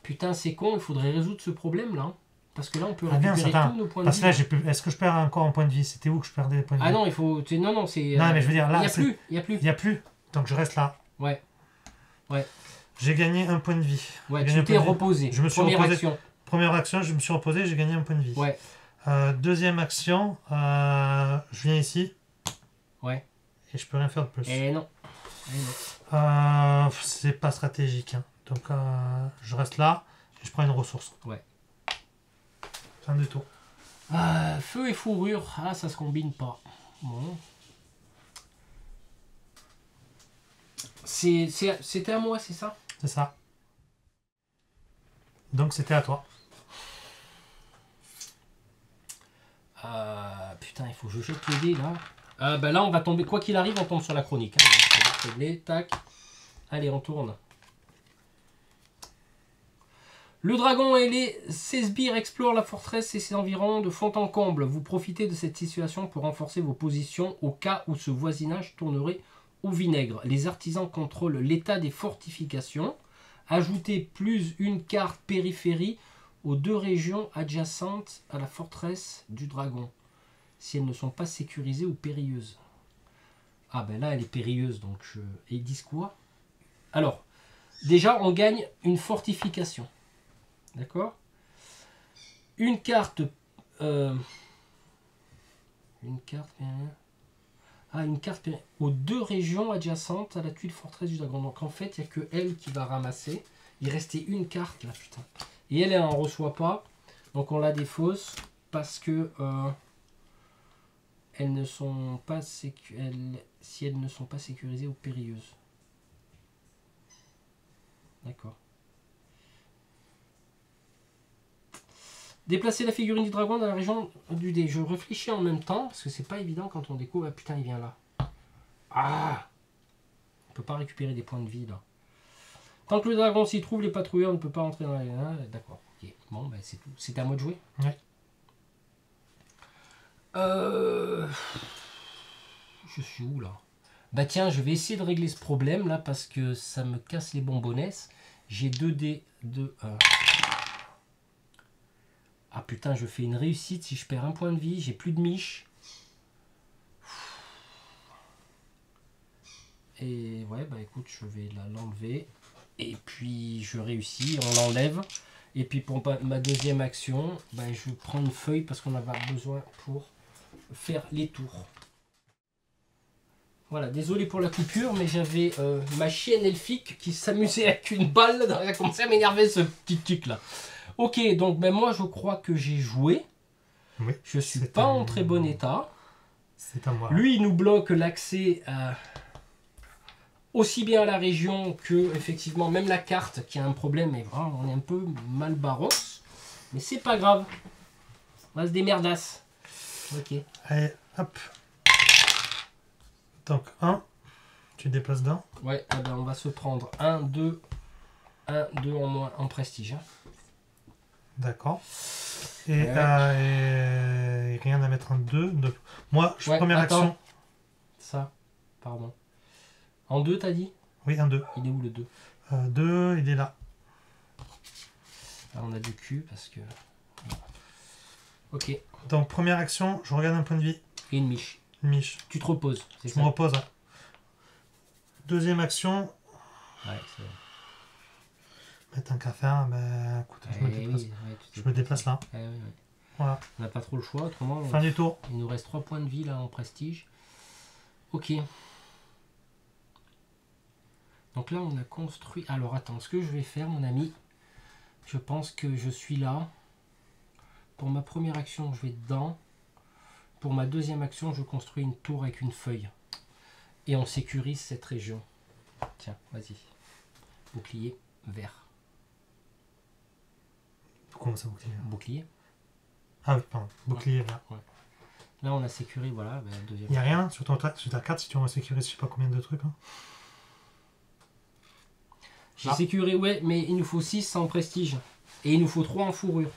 Putain, c'est con, il faudrait résoudre ce problème-là. Hein. Parce que là, on peut Ah bien, récupérer ça, tous nos points de parce vie. que là, est-ce que je perds encore un point de vie? C'était où que je perdais les points de vie? Ah non, il faut... Non, non, c'est... Non, mais je veux dire, là, il n'y a plus, il n'y a plus. Il n'y a plus, donc je reste là. Ouais. Ouais. J'ai gagné un point de vie. Ouais, tu t'es reposé. Je me suis Première reposé. action. Première action, je me suis reposé, j'ai gagné un point de vie. Ouais. Deuxième action, je viens ici. Ouais. Et je peux rien faire de plus. Eh non. Eh non. C'est pas stratégique. Hein. Donc je reste là et je prends une ressource. Ouais. Fin du tour. Feu et fourrure. Ah, ça se combine pas. Bon. C'était à moi, c'est ça? C'est ça. Donc c'était à toi. Putain, il faut que je jette les dés là. Bah là, on va tomber, quoi qu'il arrive, on tombe sur la chronique. Hein. Donc, tac. Allez, on tourne. Le dragon et les 16 sbires explorent la forteresse et ses environs de fond en comble. Vous profitez de cette situation pour renforcer vos positions au cas où ce voisinage tournerait au vinaigre. Les artisans contrôlent l'état des fortifications. Ajoutez plus une carte périphérie aux 2 régions adjacentes à la forteresse du dragon, si elles ne sont pas sécurisées ou périlleuses. Ah ben là, elle est périlleuse, donc Et ils disent quoi? Alors, déjà, on gagne une fortification. D'accord? Une carte... une carte... une carte aux 2 régions adjacentes à la tuile forteresse du dragon. Donc en fait, il n'y a que elle qui va ramasser. Il restait une carte là, putain. Et elle n'en reçoit pas. Donc on la défausse parce que elles ne sont pas si elles ne sont pas sécurisées ou périlleuses. D'accord. Déplacer la figurine du dragon dans la région du dé. Je réfléchis en même temps, parce que c'est pas évident quand on découvre. Ah putain, il vient là. Ah! On peut pas récupérer des points de vie là. Tant que le dragon s'y trouve, les patrouilleurs ne peuvent pas entrer dans les... Ah, d'accord. Okay. Bon, ben c'est tout. C'est à moi de jouer. Ouais. Je suis où là? Bah tiens, je vais essayer de régler ce problème là, parce que ça me casse les bonbonnesses. J'ai 2 dés de... Ah putain, je fais une réussite si je perds un point de vie. J'ai plus de miche. Et ouais, bah écoute, je vais l'enlever. Et puis je réussis, on l'enlève. Et puis pour ma deuxième action, bah, je prends une feuille parce qu'on en a besoin pour faire les tours. Voilà, désolé pour la coupure, mais j'avais ma chienne elfique qui s'amusait avec une balle. Elle a commencé à m'énerver ce petit truc là. Ok, donc ben moi je crois que j'ai joué. Oui, je suis pas en très bon état. C'est à moi. Lui, il nous bloque l'accès aussi bien à la région que, effectivement, même la carte qui a un problème. Et vraiment, on est un peu mal barros. Mais c'est pas grave. On va se démerdasse. Ok. Allez, hop. Donc 1, tu déplaces d'un. Ouais, eh ben, on va se prendre 1, 2 en moins en prestige. Hein. D'accord. Et, et rien à mettre en 2. Moi, je première action. Ça, pardon. En 2, t'as dit? Oui, en 2. Il est où le 2? 2, il est là. Là, on a du cul parce que... Ok. Donc, première action, je regarde un point de vie. Et une miche. Une miche. Tu te reposes. Je me repose. Hein. Deuxième action. Ouais, c'est... Mais tant qu'à faire, ben, écoute, je me déplace. Oui, je me déplace là. Oui. Voilà. On n'a pas trop le choix, autrement... Fin du tour. Il nous reste 3 points de vie là en prestige. Ok. Donc là, on a construit... Alors attends, ce que je vais faire, mon ami, je pense que je suis là. Pour ma première action, je vais dedans. Pour ma deuxième action, je construis une tour avec une feuille. Et on sécurise cette région. Tiens, vas-y. Bouclier vert. Comment ça, bouclier vert? Bouclier. Ah oui, pardon. Bouclier vert. Ouais. Là, on a sécurisé, voilà. Ben, deuxième. Il n'y a rien sur ta carte si tu veux sécuriser, je sais pas combien de trucs. Hein. J'ai sécurisé, ouais, mais il nous faut 6 en prestige. Et il nous faut 3 en fourrure.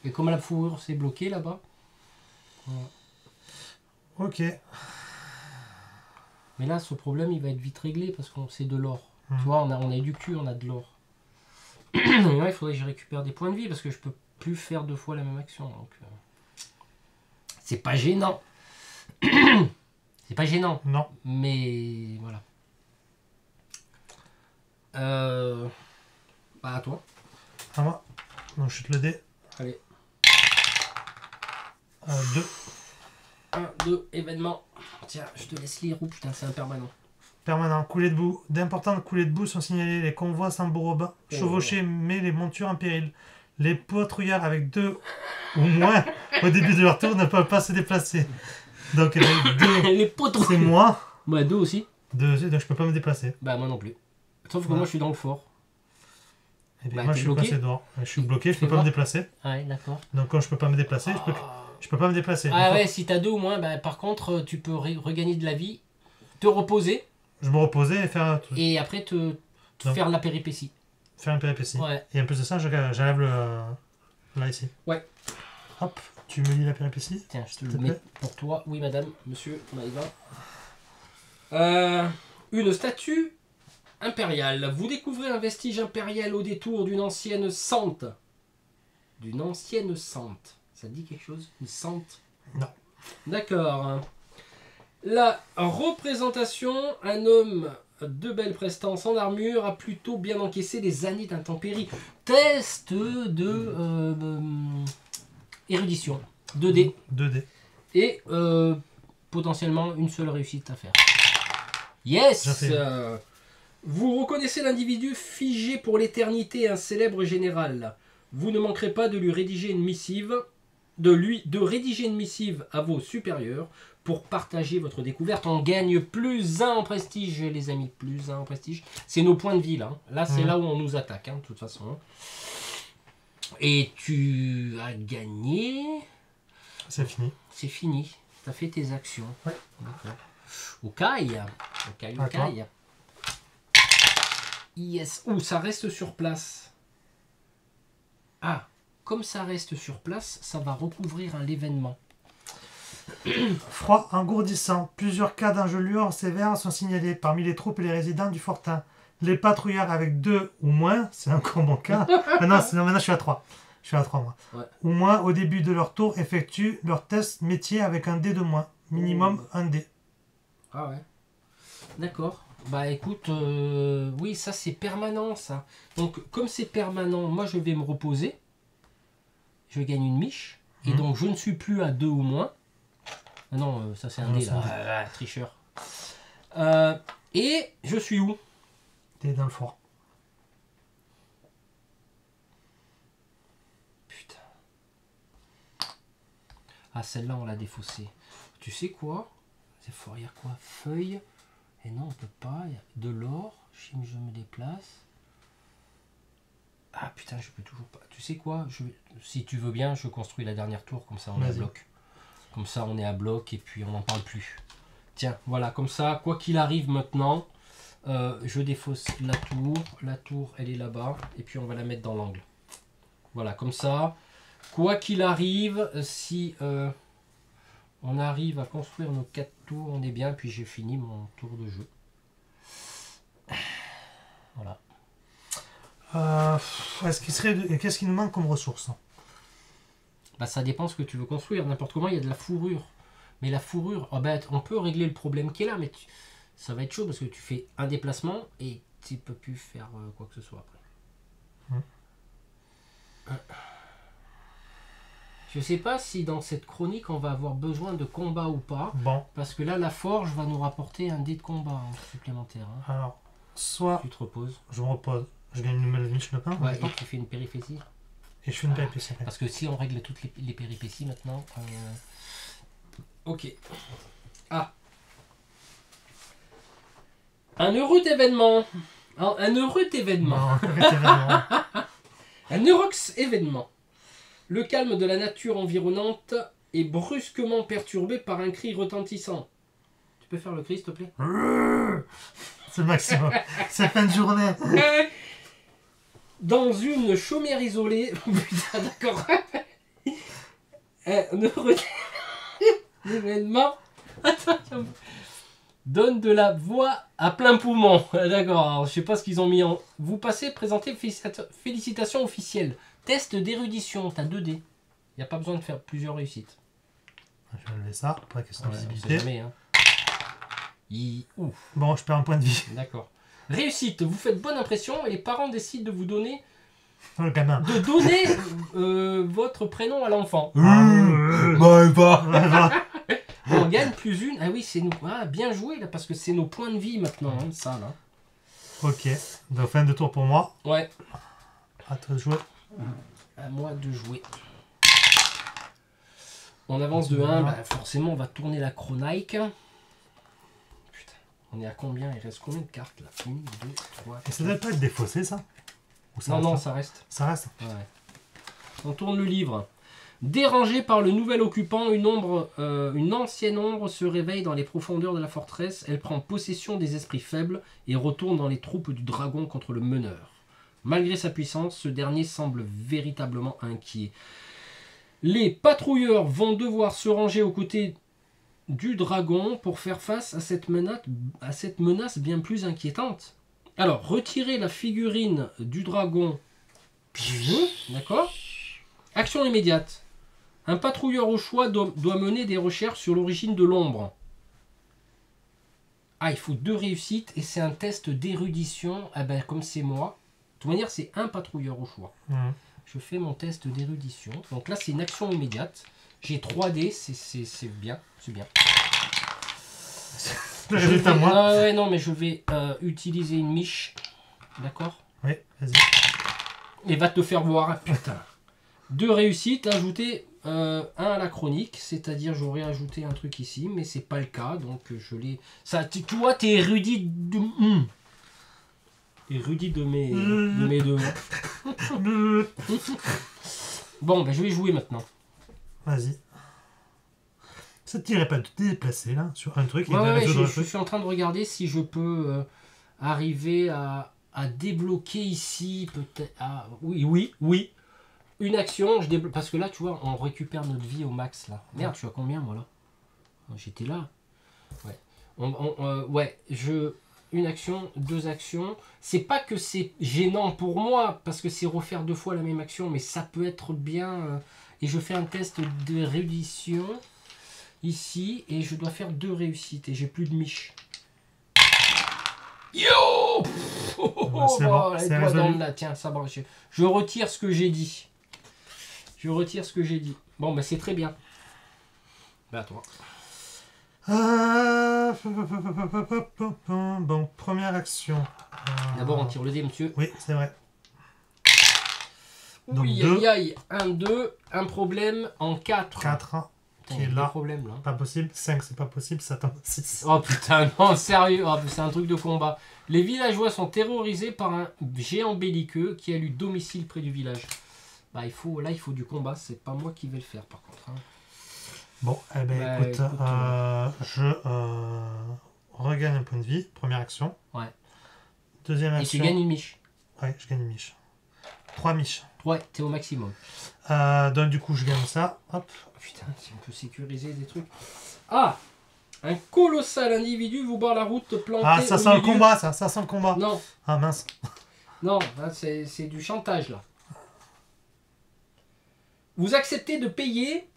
Et comme la fourrure c'est bloqué là-bas. Voilà. Ok. Mais là, ce problème, il va être vite réglé parce qu'on c'est de l'or. Tu vois, on a eu du cul, on a de l'or. Et là, il faudrait que je récupère des points de vie parce que je peux plus faire 2 fois la même action. Donc, c'est pas gênant. C'est pas gênant. Non. Mais voilà. Bah, à toi. À moi. Donc, je chute le dé. Allez. 2. 1, 2, événement. Tiens, je te laisse lire. Oh putain, c'est impermanent. Permanent. Coulées de boue. D'importantes coulées de boue sont signalées. Les convois sans bourreau chevauchés, mais les montures en péril. Les patrouillards avec 2 ou moins au début de leur tour ne peuvent pas se déplacer. Donc, avec 2, Les patrouillards. c'est moi. Ouais, 2 aussi. 2, donc je peux pas me déplacer. Bah, moi non plus. Sauf que moi, je suis dans le fort. Et bien, Bah, moi, t'es je suis bloqué. coincé dehors. Je suis bloqué, je Fais peux pas voir. me déplacer. Ouais, d'accord. Donc, quand je peux pas me déplacer, je peux pas me déplacer. Ah ouais, si t'as 2 ou moins, bah, par contre, tu peux regagner de la vie, te reposer, Je me reposais et faire un truc. et après te faire la péripétie. Faire une péripétie. Ouais. Et en plus de ça, j'enlève le... Là, ici. Ouais. Hop, tu me lis la péripétie. Tiens, je te S'il le te mets plaît. pour toi. Oui, madame, monsieur, Maïva. Une statue impériale. Vous découvrez un vestige impérial au détour d'une ancienne sente. D'une ancienne sente. Ça te dit quelque chose? Une sente? Non. D'accord. La représentation, un homme de belle prestance en armure a plutôt bien encaissé les années d'intempéries. Test de érudition. 2D. 2D. Et potentiellement une seule réussite à faire. Yes. Vous reconnaissez l'individu figé pour l'éternité, un célèbre général. Vous ne manquerez pas de lui rédiger une missive, de rédiger une missive à vos supérieurs pour partager votre découverte. On gagne plus 1 en prestige, les amis, plus 1 en prestige. C'est nos points de vie là. Là, c'est là où on nous attaque, de toute façon. Et tu as gagné. C'est fini. C'est fini. Tu as fait tes actions. Ouais. D'accord. Okai. Okai. Yes. Ouh, ça reste sur place. Ah, comme ça reste sur place, ça va recouvrir l'événement. Froid engourdissant. Plusieurs cas d'engelure sévères sont signalés parmi les troupes et les résidents du fortin. Les patrouillards avec 2 ou moins, c'est encore mon cas. Non, maintenant je suis à 3. Je suis à 3 moi. Ouais. Ou moins au début de leur tour effectuent leur test métier avec un dé de moins. Minimum un dé. Ah ouais. D'accord. Bah écoute, oui, ça c'est permanent ça. Donc comme c'est permanent, moi je vais me reposer. Je gagne une miche. Et donc je ne suis plus à 2 ou moins. Ah non, ça c'est un dé là. Tricheur. Et je suis où? T'es dans le fort. Putain. Ah celle-là on l'a défaussée. Tu sais quoi? C'est fort, il y a quoi? Feuille. Et non, on peut pas. Il y a de l'or. Je me déplace. Ah putain, je peux toujours pas. Tu sais quoi? Si tu veux bien, je construis la dernière tour. Comme ça, on est à bloc. Comme ça, on est à bloc et puis on n'en parle plus. Tiens, voilà, comme ça, quoi qu'il arrive maintenant, je défausse la tour. La tour, elle est là-bas. Et puis, on va la mettre dans l'angle. Voilà, comme ça. Quoi qu'il arrive, si on arrive à construire nos 4 tours, on est bien. Puis, j'ai fini mon tour de jeu. Voilà. Qu'est-ce qui nous manque comme ressources? Bah, ça dépend ce que tu veux construire. N'importe comment, il y a de la fourrure. Mais la fourrure, oh bah, on peut régler le problème qui est là, mais ça va être chaud parce que tu fais un déplacement et tu ne peux plus faire quoi que ce soit après. Je sais pas si dans cette chronique on va avoir besoin de combat ou pas. Bon. Parce que là, la forge va nous rapporter un dé de combat supplémentaire. Alors, soit tu te reposes. je me repose, je gagne une nouvelle niche de pain. Ouais, et tu fais une péripétie. Et je fais une péripétie. Parce que si on règle toutes les péripéties maintenant. Ok. Ah. Un heureux événement. Un heureux événement. Non, Un heureux événement. Le calme de la nature environnante est brusquement perturbé par un cri retentissant. Tu peux faire le cri, s'il te plaît? C'est le maximum. C'est fin de journée. Dans une chaumière isolée. Putain, d'accord. L'événement. Attends, donne de la voix à plein poumon. D'accord, alors je sais pas ce qu'ils ont mis en. Vous passez, présenter félicitations officielles. Test d'érudition, t'as 2D. Il n'y a pas besoin de faire plusieurs réussites. Je vais enlever ça, pas question de Ouais, on visibilité. sait jamais, hein. Ouf. Bon, je perds un point de vie. D'accord. Réussite, vous faites bonne impression et les parents décident de vous donner. Le gamin. De donner votre prénom à l'enfant. On gagne plus une. Ah oui, c'est nous. Ah, bien joué là, parce que c'est nos points de vie maintenant, hein, ça là. Ok, donc fin de tour pour moi. Ouais. À toi de jouer. À moi de jouer. On avance de 1, bah forcément on va tourner la Chronike. Putain, on est à combien? Il reste combien de cartes là? 1, 2, 3. Et ça doit pas être défaussé ça? Ou ça Non, reste non, là ça reste. Ça reste? Ouais. On tourne le livre. Dérangée par le nouvel occupant, une ancienne ombre se réveille dans les profondeurs de la forteresse. Elle prend possession des esprits faibles et retourne dans les troupes du dragon contre le meneur. Malgré sa puissance, ce dernier semble véritablement inquiet. Les patrouilleurs vont devoir se ranger aux côtés du dragon pour faire face à cette menace bien plus inquiétante. Alors, retirez la figurine du dragon. D'accord ? Action immédiate. Un patrouilleur au choix doit mener des recherches sur l'origine de l'ombre. Ah, il faut 2 réussites et c'est un test d'érudition. Ah ben, comme c'est moi. De toute manière, c'est un patrouilleur au choix. Je fais mon test d'érudition. Donc là, c'est une action immédiate. J'ai 3D, c'est bien. C'est bien. Le résultat moi. Ouais, non, mais je vais utiliser une miche. D'accord ? Oui, vas-y. Et va te faire voir. Putain. 2 réussites, ajouter 1 à la chronique, c'est-à-dire j'aurais ajouté un truc ici, mais c'est pas le cas, donc je l'ai. Ça, tu vois, t'es érudit de. Érudit de mes deux. Bon, ben je vais jouer maintenant. Vas-y. Ça ne tirait pas de te déplacer là sur un truc et de Ouais, résoudre le je truc. suis en train de regarder si je peux arriver à débloquer ici, peut-être. Ah, oui. Une action, je débloque. Parce que là, tu vois, on récupère notre vie au max là. Merde, je suis à combien moi là? J'étais là. Ouais. Une action, 2 actions. C'est pas que c'est gênant pour moi, parce que c'est refaire 2 fois la même action, mais ça peut être bien. Et je fais un test de réudition ici, et je dois faire 2 réussites, et j'ai plus de miche. Yo! C'est bon, les c'est doigts résolu. dans le- Tiens, ça va. Je retire ce que j'ai dit. Bon, bah c'est très bien. Bah, à toi. Bon, première action. D'abord, on tire le dé, monsieur. Oui, c'est vrai. Donc, Oui, deux. aïe, 1, 2, un problème en 4. 4 qui est Il y a là. des problèmes là. Pas possible. 5 c'est pas possible. Ça tombe 6. Oh putain, non, sérieux, c'est un truc de combat. Les villageois sont terrorisés par un géant belliqueux qui a eu domicile près du village. Bah, il faut du combat, c'est pas moi qui vais le faire par contre. Hein. Bon, eh ben Bah, écoute, écoute, je regagne un point de vie. Première action. Ouais. Deuxième Et action. tu gagnes une miche. Ouais, je gagne une miche. 3 miches. Ouais, t'es au maximum. Donc du coup, je gagne ça. Hop. Putain, si on peut sécuriser des trucs. Ah! Un colossal individu vous barre la route planté. Ah, ça au sent le milieu- combat, ça sent le combat. Non, Ah mince. non, là, c'est du chantage là. Vous acceptez de payer.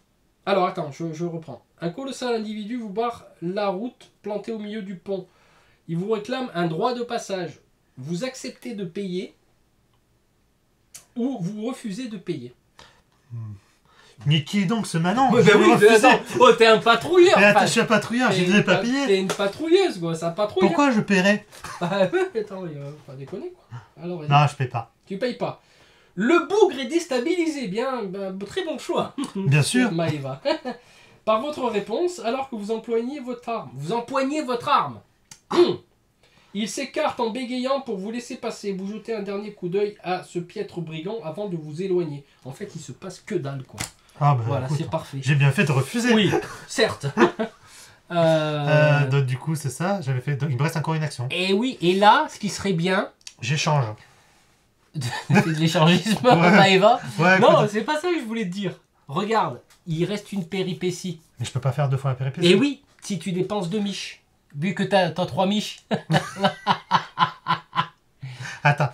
Alors attends, je reprends. Un colossal individu vous barre la route plantée au milieu du pont. Il vous réclame un droit de passage. Vous acceptez de payer ou vous refusez de payer. Mais qui est donc ce manant? Ouais, Je bah vais oui, mais refuser. attends, oh, t'es un patrouilleur. Mais attends, enfin, je suis un patrouilleur, je ne vais pas payer. T'es une patrouilleuse, quoi, ça patrouille. Pourquoi je paierais? Bah, attends, il va pas déconner, quoi. Alors, vas-y. Non, je paie pas. Tu payes pas. Le bougre est déstabilisé. Bien, très bon choix. Bien sûr. Maëva. Par votre réponse, alors que vous empoignez votre arme. Vous empoignez votre arme. Il s'écarte en bégayant pour vous laisser passer. Vous jetez un dernier coup d'œil à ce piètre brigand avant de vous éloigner. En fait, il se passe que dalle, quoi. Ah bah Voilà, écoute, c'est parfait. j'ai bien fait de refuser. Oui, certes. Donc du coup, c'est ça. J'avais fait. Donc, il me reste encore une action. Et oui, et là, ce qui serait bien, J'échange. c'est de l'échangisme, Ouais. Maëva. Ouais, Non, écoute, c'est pas ça que je voulais te dire. Regarde, il reste une péripétie. mais je peux pas faire 2 fois la péripétie. Et oui, si tu dépenses 2 miches, vu que t'as 3 miches. Attends.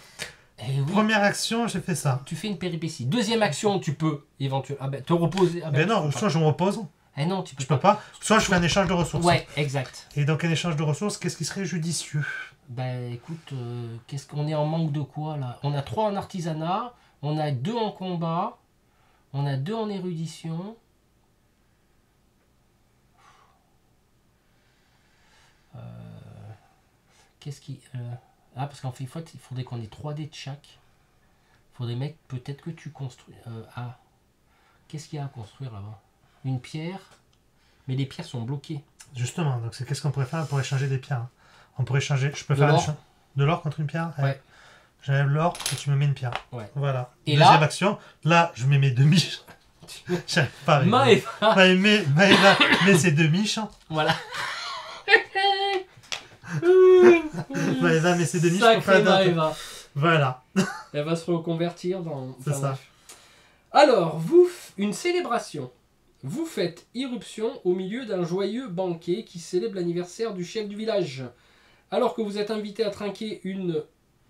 Et oui, Première action, j'ai fait ça. tu fais une péripétie. Deuxième action, tu peux éventuellement te reposer. Ah ben, Mais non, tu peux soit je me repose, pas. Eh non, tu peux je peux pas. Soit je fais un échange de ressources. Ouais, exact. Et donc un échange de ressources, qu'est-ce qui serait judicieux? Ben écoute, qu'est-ce qu'on est en manque de quoi là? On a 3 en artisanat, on a 2 en combat, on a 2 en érudition. Qu'est-ce qui. Ah, parce qu'en fait, il faudrait qu'on ait 3 dés de chaque. Faudrait, mec, peut-être que tu construis. Ah, qu'est-ce qu'il y a à construire là-bas? Une pierre. Mais les pierres sont bloquées. Justement, donc c'est qu'est-ce qu'on pourrait faire pour échanger des pierres? On pourrait échanger. Je peux De faire l'or. de l'or contre une pierre? Ouais. J'enlève l'or et tu me mets une pierre. Ouais. Voilà. Et Deuxième là- action. Là, je mets mes 2 miches. J'arrive pas à Maëva. Maëva met ses 2 miches. Voilà. Maëva met ses 2 miches pour Sacré faire d'autres. Maëva. Voilà. Elle va se reconvertir dans. C'est ça. bref. Alors, une célébration. Vous faites irruption au milieu d'un joyeux banquet qui célèbre l'anniversaire du chef du village. Alors que vous êtes invité à trinquer une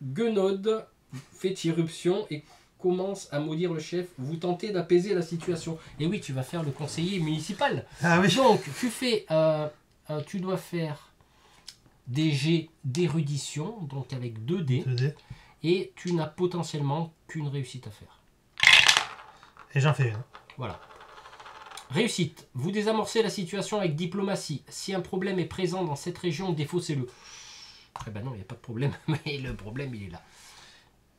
guenaude, faites irruption et commence à maudire le chef. Vous tentez d'apaiser la situation. Et oui, tu vas faire le conseiller municipal. Ah oui. Donc, tu dois faire des jets d'érudition, donc avec 2 dés, 2D. et tu n'as potentiellement qu'une réussite à faire. Et j'en fais une. Voilà. Réussite. Vous désamorcez la situation avec diplomatie. Si un problème est présent dans cette région, défaussez-le. Eh ben non, il n'y a pas de problème, mais le problème, il est là.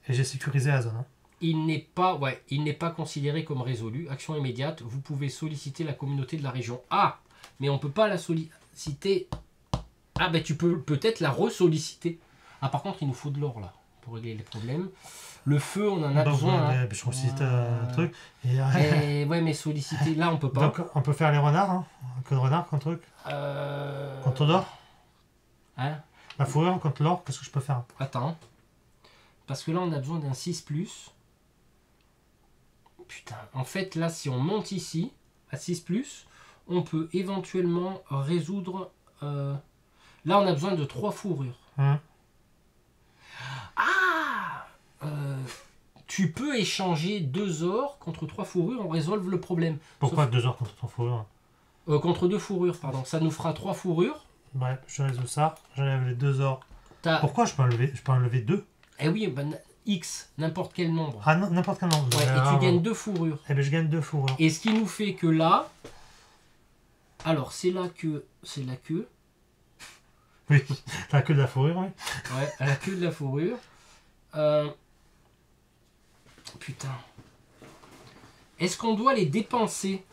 Et j'ai sécurisé la zone. Hein. Il n'est pas considéré comme résolu. Action immédiate. Vous pouvez solliciter la communauté de la région. Ah, mais on ne peut pas la solliciter. Ah, ben tu peux peut-être la ressolliciter. Ah, par contre, il nous faut de l'or là pour régler les problèmes. Le feu, on en a Donc, besoin. Hein. je sollicite un truc. Et, Et, ouais, mais solliciter, là, on peut pas. donc on peut faire les renards. Hein. Un code renard contre truc. Contre l'or. Hein. La fourrure contre l'or. Qu'est-ce que je peux faire? Attends. Parce que là, on a besoin d'un 6+. Putain. En fait, là, si on monte ici, à 6+, on peut éventuellement résoudre... Là, on a besoin de 3 fourrures. Hein. Ah tu peux échanger 2 ors contre 3 fourrures, on résolve le problème. Pourquoi 2 heures contre 3 fourrures? Contre 2 fourrures, pardon. Ça nous fera 3 fourrures. Ouais, je résous ça. J'enlève les 2 ors. T'as... Pourquoi je peux enlever 2? Eh oui, ben, X, n'importe quel nombre. Ah non, n'importe quel nombre. Ouais, et tu gagnes 2 fourrures. Eh bien, je gagne 2 fourrures. Et ce qui nous fait que là... Alors, c'est la queue. Oui, t'as que de la fourrure, oui. Ouais, à la queue de la fourrure. Putain. Est-ce qu'on doit les dépenser?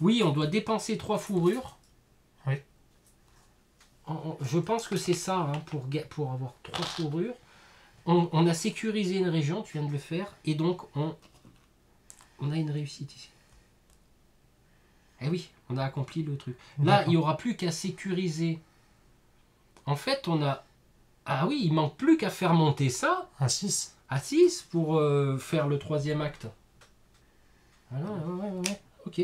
Oui, on doit dépenser 3 fourrures. Oui. Je pense que c'est ça, hein, pour avoir 3 fourrures. On a sécurisé une région, tu viens de le faire, et donc on a une réussite ici. Eh oui, on a accompli le truc. Là, il n'y aura plus qu'à sécuriser. En fait, on a... Ah oui, il manque plus qu'à faire monter ça À 6. à 6 pour faire le 3e acte. Ah non, ouais. Ok.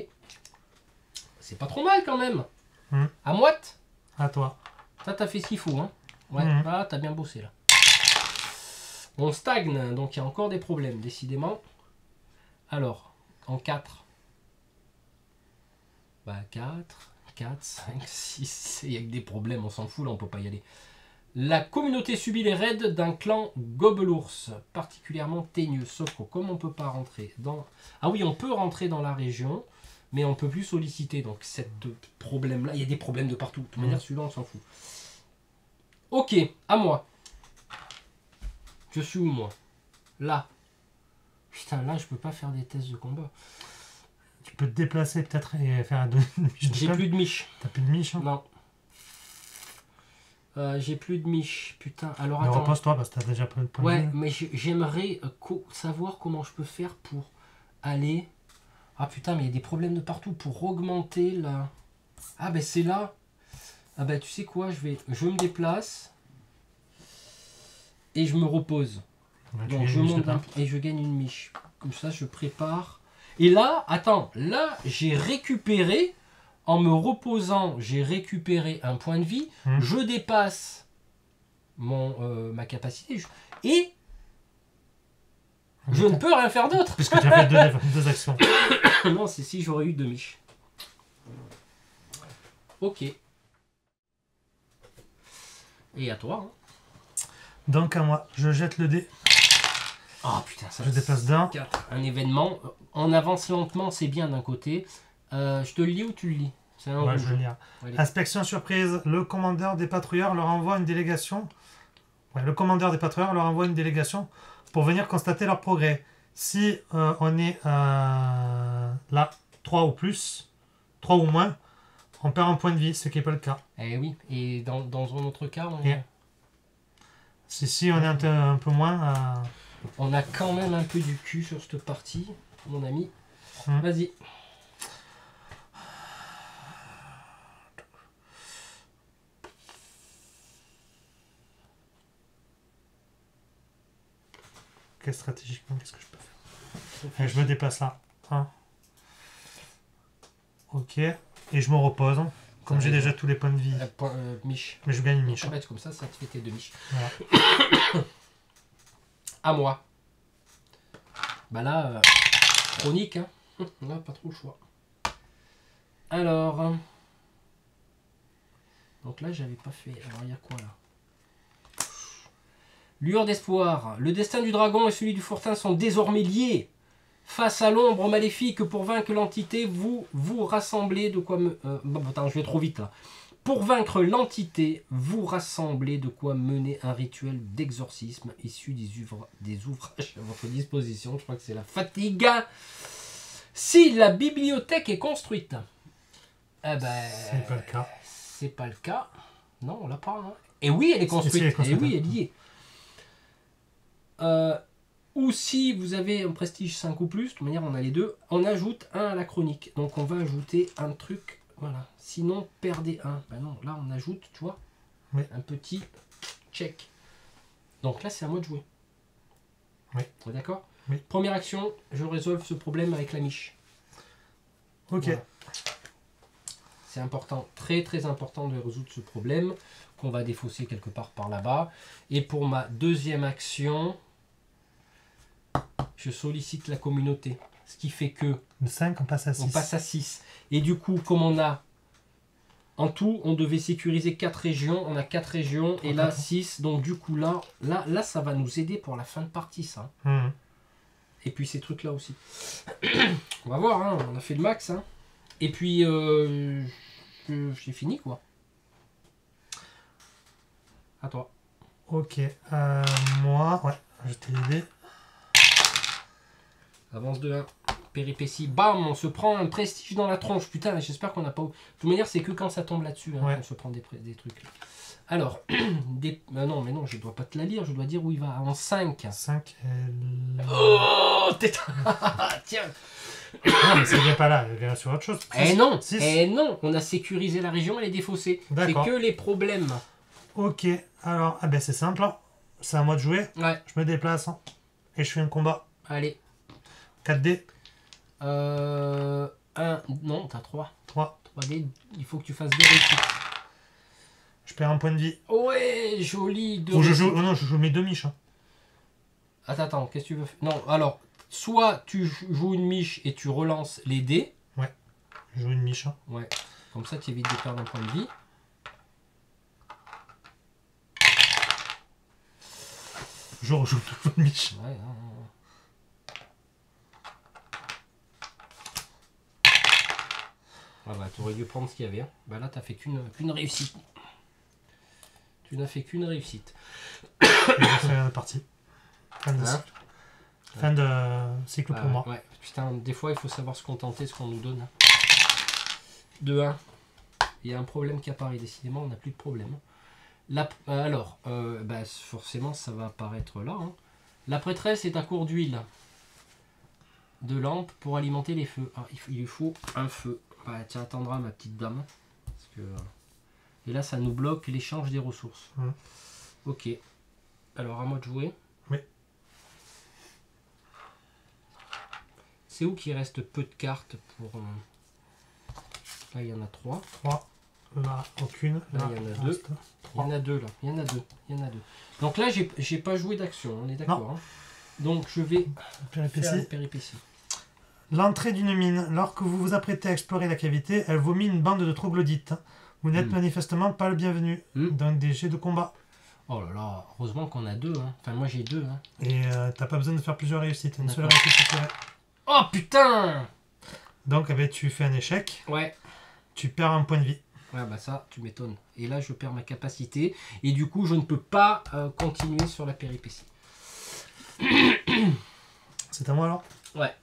C'est pas trop mal quand même. À moite. À toi. Ça, t'as fait ce qu'il faut. Hein. Ouais, ah, t'as bien bossé là. On stagne, donc il y a encore des problèmes, décidément. Alors, en 4. Bah 4, 5, 6. Il y a que des problèmes, on s'en fout, là, on peut pas y aller. La communauté subit les raids d'un clan gobelours, particulièrement teigneux. Sauf que comme on peut pas rentrer dans... Ah oui, on peut rentrer dans la région, mais on peut plus solliciter. Donc, cette problème-là, il y a des problèmes de partout. De toute manière, celui-là, on s'en fout. Ok, à moi. Je suis où, moi? Là. Putain, là, je peux pas faire des tests de combat. Tu peux te déplacer peut-être et faire une miche de J'ai plus de miche. T'as plus de miche, hein? Non. J'ai plus de miche. Putain, alors Mais attends. repose-toi parce que t'as déjà plein de points de Ouais, vie. mais j'aimerais savoir comment je peux faire pour aller... Ah putain, mais il y a des problèmes de partout. Pour augmenter la... Ah ben c'est là. Ah bah tu sais quoi, je me déplace et je me repose. Ouais, Donc je monte et je gagne une miche. Comme ça, je prépare. Et là, attends, là, j'ai récupéré, en me reposant, j'ai récupéré un point de vie. Je dépasse ma capacité. Et je ne peux rien faire d'autre. Puisque tu as fait deux actions. Non, c'est si j'aurais eu 2 miches. Ok. Et à toi. Hein. Donc à moi, je jette le dé. Oh putain, ça je dépasse d'un. Un événement. On avance lentement, c'est bien d'un côté. Je te le lis ou tu le lis? C'est un Ouais, rouge. je vais lire. Inspection surprise. Le commandeur des patrouilleurs leur envoie une délégation. Ouais, le commandeur des patrouilleurs leur envoie une délégation pour venir constater leur progrès. Si on est là, 3 ou plus, 3 ou moins, on perd un point de vie, ce qui n'est pas le cas. Eh oui, et dans un autre cas, si on est un peu moins... On a quand même un peu du cul sur cette partie, mon ami. Vas-y. Stratégiquement, qu'est-ce que je peux faire? Et je me déplace là. Ok. Et je me repose. Comme j'ai déjà tous les points de vie. Miche. Mais je gagne une miche. Comme ça, ça te fait tes 2 miches. Voilà. À moi. Bah là, chronique. Hein. On n'a pas trop le choix. Alors. Donc là, j'avais pas fait. Alors, il y a quoi là? Lueur d'espoir. Le destin du dragon et celui du fortin sont désormais liés. Face à l'ombre maléfique, pour vaincre l'entité, vous rassemblez de quoi me... attends, je vais trop vite là. Pour vaincre l'entité, vous rassemblez de quoi mener un rituel d'exorcisme issu des ouvrages à votre disposition. Je crois que c'est la fatigue. Si la bibliothèque est construite. Eh ben... C'est pas le cas. C'est pas le cas. Non, on l'a pas. Hein. Et oui, elle est construite. Et oui, elle y est. Ou si vous avez un prestige 5 ou plus, de toute manière on a les deux, on ajoute 1 à la chronique. Donc on va ajouter un truc, voilà. Sinon, perdez 1. Ben non, là on ajoute, tu vois, un petit check. Donc là c'est à moi de jouer. Oui. D'accord? Oui. Première action, je résolve ce problème avec la miche. Ok. Voilà. C'est important, très très important de résoudre ce problème qu'on va défausser quelque part par là-bas. Et pour ma deuxième action, je sollicite la communauté. Ce qui fait que... Le 5, on passe à 6. On passe à 6. Et du coup, comme on a... En tout, on devait sécuriser 4 régions. On a 4 régions. 3, et là, 6. Donc du coup, là, ça va nous aider pour la fin de partie, ça. Et puis ces trucs-là aussi. On va voir, hein. On a fait le max. Hein. Et puis, j'ai fini, quoi. À toi. Ok. Moi, ouais. Je t'ai aidé. Avance de 1. Péripétie. Bam, on se prend un prestige dans la tronche. Putain, j'espère qu'on n'a pas... De toute manière, c'est que quand ça tombe là-dessus hein, qu'on se prend des trucs. Là. Alors, non, mais non, je dois pas te la lire. Je dois dire où il va. En 5. 5. Oh, tiens. Non, mais c'est bien pas là. Elle vient sur autre chose. 6. Non. 6. Non. On a sécurisé la région, elle est défaussée. C'est que les problèmes. Ok. Alors, ben c'est simple. C'est à moi de jouer. Ouais. Je me déplace. Et je fais un combat. Allez. 4D. 1. Non, t'as 3. 3D, il faut que tu fasses 2 réussites. Je perds un point de vie. Ouais, joli. Ou je joue mes 2 miches. Attends, qu'est-ce que tu veux faire? Non, alors, soit tu joues une miche et tu relances les dés. Ouais, je joue une miche. Ouais, comme ça tu évites de perdre un point de vie. Je rejoue toujours une miche. Ouais, Ah bah, tu aurais dû prendre ce qu'il y avait. Hein. Bah là, t'as fait qu'une réussite. Tu n'as fait qu'une réussite. Et je fais la partie. Fin de cycle. Fin de cycle pour moi. Ouais, putain, des fois, il faut savoir se contenter de ce qu'on nous donne. De 1. Il y a un problème qui apparaît. Décidément, on n'a plus de problème. Alors, bah, forcément, ça va apparaître là. Hein. La prêtresse est à court d'huile de lampe pour alimenter les feux. Ah, il lui faut un feu. Bah, tu attendras, ma petite dame. Parce que Et là, ça nous bloque l'échange des ressources. Ok. Alors, à moi de jouer. Oui. C'est où qu'il reste peu de cartes pour... Là, il y en a 3. 3. Là, aucune. Là, il y en a 2. Il y en a 2 là. Il y en a 2. Il y en a 2. Donc là, j'ai pas joué d'action. On est d'accord. Hein. Donc, je vais faire une péripétie. L'entrée d'une mine. Lorsque vous vous apprêtez à explorer la cavité, elle vomit une bande de troglodytes. Vous n'êtes manifestement pas le bienvenu. Donc des jets de combat. Oh là là, heureusement qu'on a 2. Hein. Enfin, moi j'ai 2. Hein. Et t'as pas besoin de faire plusieurs réussites. Une seule réussite suffira. Oh putain! Donc tu fais un échec. Ouais. Tu perds un point de vie. Ouais, bah ça, tu m'étonnes. Et là, je perds ma capacité. Et du coup, je ne peux pas continuer sur la péripétie. C'est à moi alors? Ouais.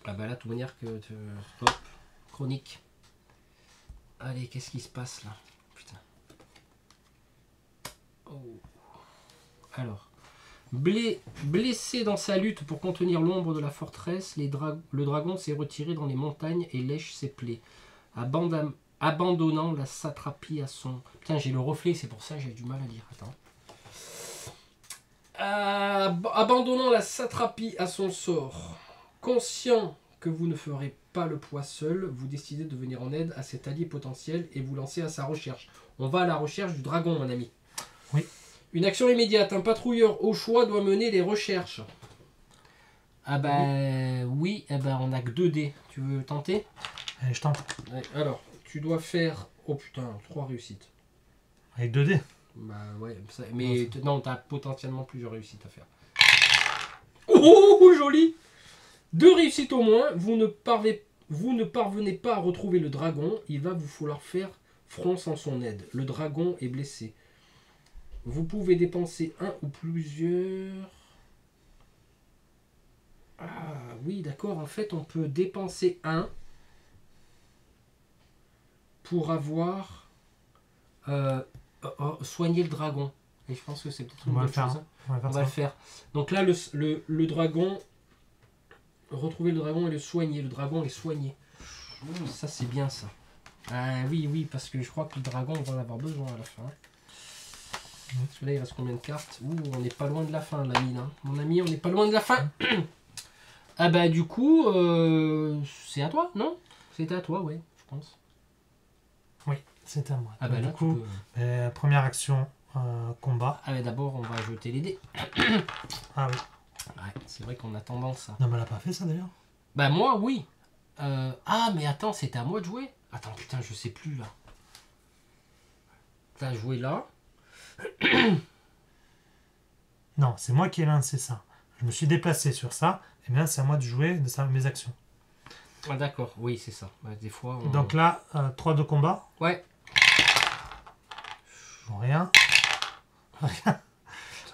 Ah bah là, de toute manière que... Hop, chronique. Allez, qu'est-ce qui se passe là? Putain. Oh. Alors. Blessé dans sa lutte pour contenir l'ombre de la forteresse, le dragon s'est retiré dans les montagnes et lèche ses plaies. Abandonnant la satrapie à son... Putain, j'ai le reflet, c'est pour ça que j'ai du mal à lire. Attends. Abandonnant la satrapie à son sort. Conscient que vous ne ferez pas le poids seul, vous décidez de venir en aide à cet allié potentiel et vous lancez à sa recherche. On va à la recherche du dragon, mon ami. Oui. Une action immédiate. Un patrouilleur au choix doit mener les recherches. Ah bah oui, eh ben, on a que 2 dés. Tu veux tenter? Allez, je tente. Ouais, alors, tu dois faire... Oh putain, 3 réussites. Avec 2 dés. Bah ouais, ça... mais non, t'as potentiellement plusieurs réussites à faire. Oh, joli! 2 réussites au moins. Vous ne parvenez pas à retrouver le dragon. Il va vous falloir faire front sans son aide. Le dragon est blessé. Vous pouvez dépenser un ou plusieurs... Ah oui, d'accord. En fait, on peut dépenser 1 pour avoir soigné le dragon. Et je pense que c'est peut-être une bonne chose. Hein. On va le faire. Donc là, le dragon... Retrouver le dragon et le soigner. Le dragon est soigné. Ça, c'est bien, ça. Ah oui, oui, parce que je crois que le dragon, on va en avoir besoin à la fin. Parce que là, il reste combien de cartes? Ouh, on n'est pas loin de la fin, l'ami. Hein. Mon ami, on n'est pas loin de la fin. Ah bah, du coup, c'est à toi, non? C'était à toi, ouais, je pense. Oui, c'est à moi. Ah bah, du coup, première action, combat. Ah bah, d'abord, on va jeter les dés. Ah oui. Ouais, c'est vrai qu'on a tendance à... Non, mais elle a pas fait ça, d'ailleurs. Bah, moi, oui. Ah, mais attends, c'était à moi de jouer? Attends, putain, je sais plus, là. T'as joué là. Non, c'est moi qui ai lancé ça. Je me suis déplacé sur ça. Et bien, c'est à moi de jouer de mes actions. Ah, d'accord, oui, c'est ça. Bah, des fois, on... Donc là, 3 de combat. Ouais. Bon, rien. Rien.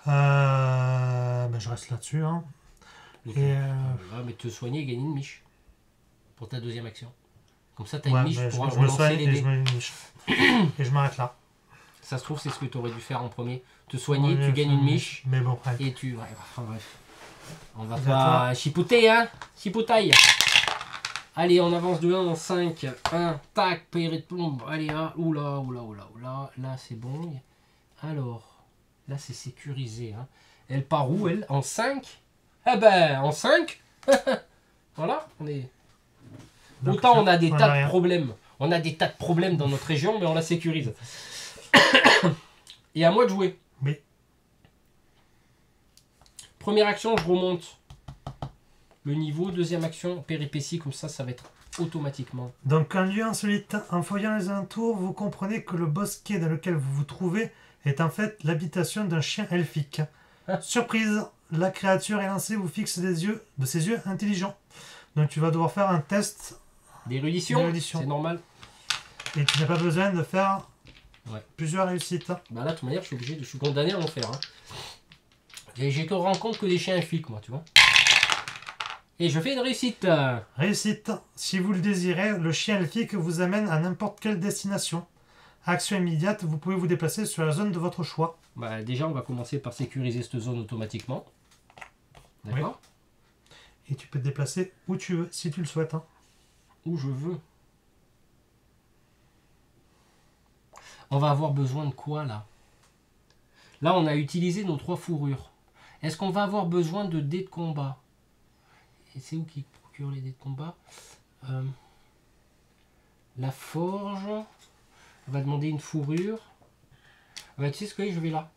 Ben, je reste là-dessus. Hein. Et mais te soigner et gagner une miche. Pour ta deuxième action. Comme ça, tu as une miche pour relancer les dés. Et je m'arrête là. Ça se trouve, c'est ce que tu aurais dû faire en premier. Te soigner, tu gagnes une miche. Mais bon, bref. Et tu... Ouais, enfin bref. On va pas chipouter, hein. Chipoutaille. Allez, on avance de 1 en 5. 1, tac, péré de plombe. Allez, hein. Oula, oula, oula, oula. Là, c'est bon. Alors, là, c'est sécurisé. Hein. Elle part où, elle? En 5? Eh ben, en 5. Voilà, on est... Donc, autant on a des tas de problèmes. On a des tas de problèmes dans notre région, mais on la sécurise. Et à moi de jouer. Oui. Première action, je remonte le niveau. Deuxième action, péripétie, comme ça va être automatiquement. Donc, un lieu insolite. En fouillant les alentours, vous comprenez que le bosquet dans lequel vous vous trouvez est en fait l'habitation d'un chien elfique. Surprise, la créature élancée vous fixe des yeux, de ses yeux intelligents. Donc, tu vas devoir faire un test d'érudition. C'est normal. Et tu n'as pas besoin de faire plusieurs réussites. Bah là, de toute manière, je suis condamné à en faire. Hein. Et j'ai que rencontre que des chiens elfiques, moi, tu vois. Et je fais une réussite. Réussite. Si vous le désirez, le chien elfique vous amène à n'importe quelle destination. Action immédiate, vous pouvez vous déplacer sur la zone de votre choix. Bah déjà, on va commencer par sécuriser cette zone automatiquement. D'accord. Et tu peux te déplacer où tu veux, si tu le souhaites. Hein. Où je veux. On va avoir besoin de quoi là? Là, on a utilisé nos 3 fourrures. Est-ce qu'on va avoir besoin de dés de combat? Et c'est où qui procure les dés de combat? La forge. On va demander une fourrure. Tu sais ce que je vais là.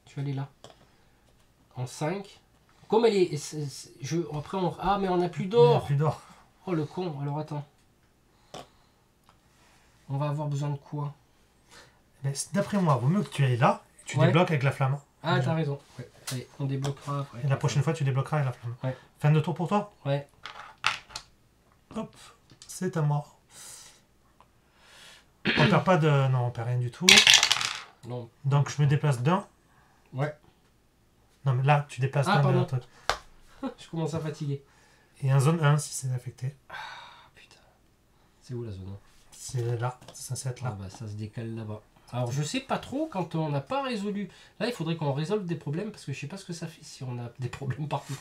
Je vais aller là. En 5. Comme elle est. Après, ah, mais on n'a plus Il n'y a d'or. plus d'or. Oh le con. Alors attends. On va avoir besoin de quoi? D'après moi, vaut mieux que tu ailles là. Et tu Ouais. débloques avec la flamme. Ah, t'as raison. Ouais. Allez, on débloquera après. Et la prochaine fois, tu débloqueras avec la flamme. Ouais. Fin de tour pour toi? Ouais. Hop, c'est à moi. On perd pas de... Non, on perd rien du tout. Non. Donc je me déplace d'un. Ouais. Non, mais là, tu déplaces Ah, d'un pardon. d'un truc. Je commence à fatiguer. Et en zone 1 si c'est affecté. Ah putain. C'est où la zone? C'est là, c'est censé être Ah là. bah ça se décale là-bas. Alors je sais pas trop quand on n'a pas résolu. Là il faudrait qu'on résolve des problèmes parce que je sais pas ce que ça fait si on a des problèmes partout.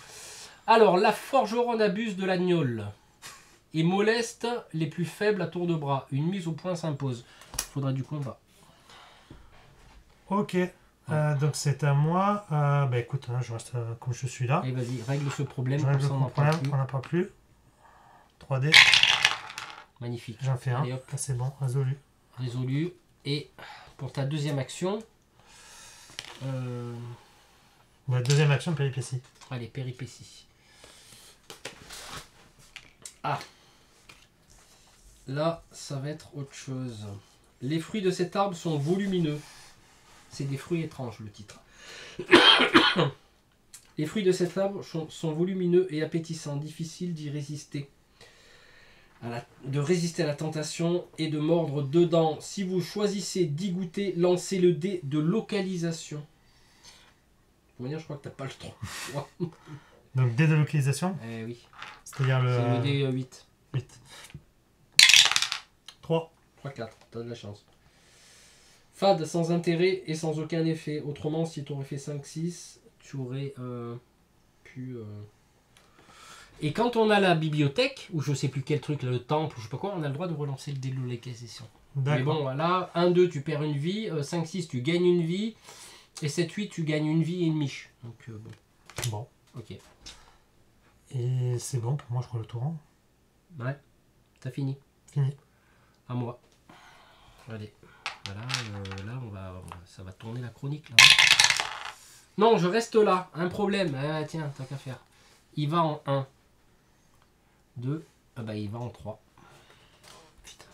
Alors la forgeronne abuse de la gnôle et moleste les plus faibles à tour de bras. Une mise au point s'impose. Faudra du combat. Ok, donc c'est à moi. Bah écoute, hein, je reste comme je suis là. Allez vas-y, règle ce problème. Je Comme règle ça, on le n'en parle problème, plus. on n'en parle plus. 3D, Magnifique. j'en fais un. Allez, hop. Ah, c'est bon, résolu. Résolu. Et pour ta deuxième action... La deuxième action, péripétie. Allez, péripéties. Ah. Là, ça va être autre chose. Les fruits de cet arbre sont volumineux. C'est des fruits étranges, le titre. Les fruits de cet arbre sont volumineux et appétissants, difficiles d'y résister. De résister à la tentation et de mordre dedans. Si vous choisissez d'y goûter, lancez le dé de localisation. De toute manière, je crois que t'as pas le 3. Donc dé de localisation, Eh oui. c'est-à-dire C'est le le dé 8. 8. 3. 3-4, t'as de la chance. Fade, sans intérêt et sans aucun effet. Autrement, si tu aurais fait 5-6, tu aurais pu... Et quand on a la bibliothèque, ou je sais plus quel truc, le temple, ou je sais pas quoi, on a le droit de relancer le dé de localisation. Mais D'accord. bon, là, 1-2, tu perds une vie, 5-6, tu gagnes une vie, et 7-8, tu gagnes une vie et une miche. Donc, bon, Bon. ok. Et c'est bon pour moi, je crois le tour. Ouais, t'as fini. Fini. À moi. Allez. Voilà, là, ça va tourner la chronique, là. Non, je reste là. Un problème. Ah, tiens, t'as qu'à faire. Il va en 1. 2. Ah bah, il va en 3. Putain.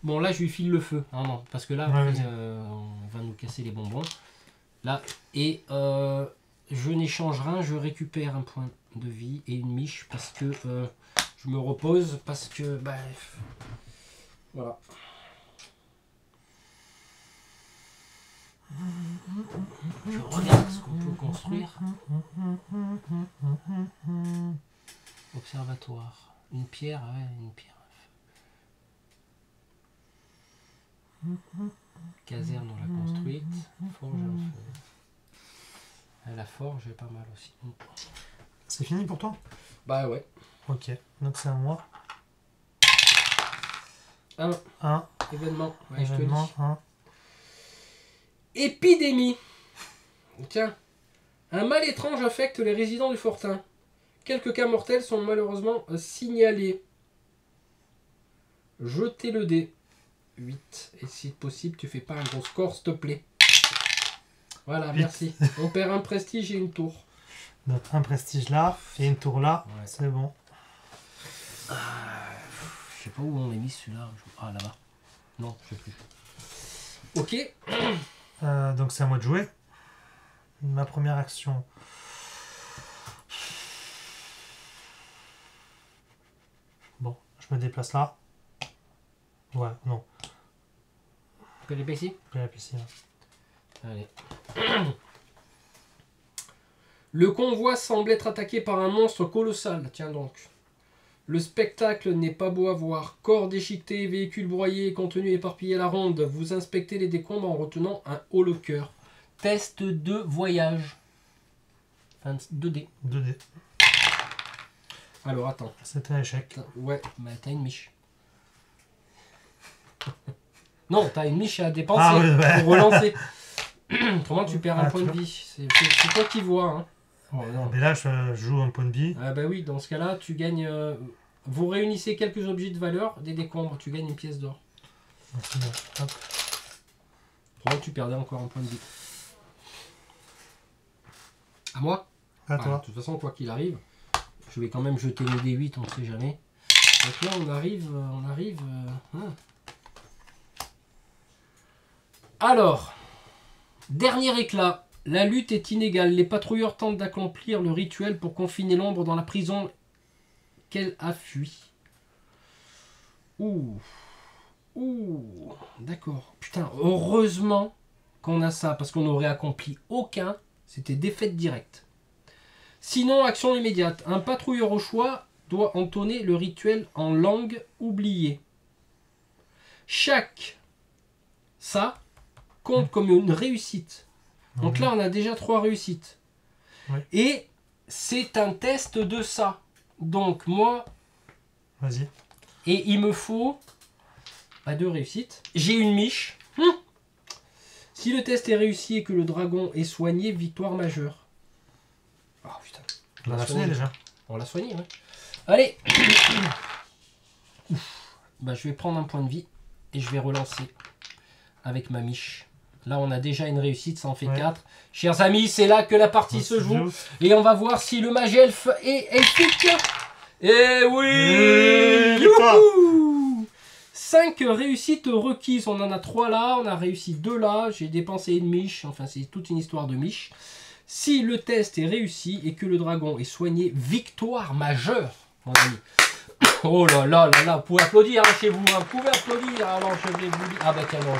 Bon, là, je lui file le feu. Ah non, parce que là, Ouais, après, vas-y. on va nous casser les bonbons. Là, et je n'échange rien. Je récupère un point de vie et une miche parce que je me repose. Parce que, bah, voilà. Je regarde ce qu'on peut construire. Observatoire. Une pierre, ouais, une pierre. Caserne, on l'a construite. Forge, la forge est pas mal aussi. C'est fini pour toi? Bah ouais. Ok, donc c'est à moi. 1. 1. Événement. Ouais, Événement, je te dis. 1. Épidémie. Tiens. Un mal étrange affecte les résidents du fortin. Quelques cas mortels sont malheureusement signalés. Jetez le dé. 8. Et si possible, tu fais pas un gros score, s'il te plaît. Voilà, 8. merci. On perd un prestige et une tour. Donc un prestige là et une tour là, Ouais. c'est bon. Je sais pas où on a mis celui-là. Ah, là-bas. Non, je sais plus. Ok. Donc c'est à moi de jouer. Ma première action. Bon, je me déplace là. Ouais, non. Péripétie. Péripétie, là. Allez. Le convoi semble être attaqué par un monstre colossal. Tiens donc. Le spectacle n'est pas beau à voir. Corps déchiquetés, véhicules broyés, contenu éparpillé à la ronde. Vous inspectez les décombres en retenant un haut le cœur. Test de voyage. Enfin, 2D. 2D. Alors attends. C'était un échec. Ouais, mais t'as une miche. Non, t'as une miche à dépenser Ah, ouais. pour relancer. Autrement, tu perds un point de vie. C'est toi qui vois. Hein. Oh, non. Mais là, je joue un point de vie. Ah bah oui, dans ce cas-là, tu gagnes... vous réunissez quelques objets de valeur, des décombres, tu gagnes une pièce d'or. Hop. Autrement, tu perdais encore un point de vie. À moi? À toi. De toute façon, quoi qu'il arrive, je vais quand même jeter les D8, on ne sait jamais. Donc là, on arrive... Alors, dernier éclat. La lutte est inégale. Les patrouilleurs tentent d'accomplir le rituel pour confiner l'ombre dans la prison qu'elle a fui. Ouh. Ouh. D'accord. Putain, heureusement qu'on a ça, parce qu'on n'aurait accompli aucun. C'était défaite directe. Sinon, action immédiate. Un patrouilleur au choix doit entonner le rituel en langue oubliée. Ça compte comme une réussite. Donc là, on a déjà 3 réussites. Ouais. Et c'est un test de ça. Donc moi... Vas-y. Et il me faut 2 réussites. J'ai une miche. Si le test est réussi et que le dragon est soigné, victoire majeure. Oh putain. On l'a soigné déjà. On l'a soigné, ouais. Allez. Je vais prendre un point de vie et je vais relancer avec ma miche. Là, on a déjà une réussite, ça en fait 4. Chers amis, c'est là que la partie se joue. Et on va voir si le mage elfe est elfique. Et oui, 5 réussites requises. On en a 3 là, on a réussi 2 là. J'ai dépensé une miche. Enfin, c'est toute une histoire de miche. Si le test est réussi et que le dragon est soigné, victoire majeure, mon ami. Oh là là là là, vous pouvez applaudir chez vous, hein, vous pouvez applaudir. Alors je vais vous dire,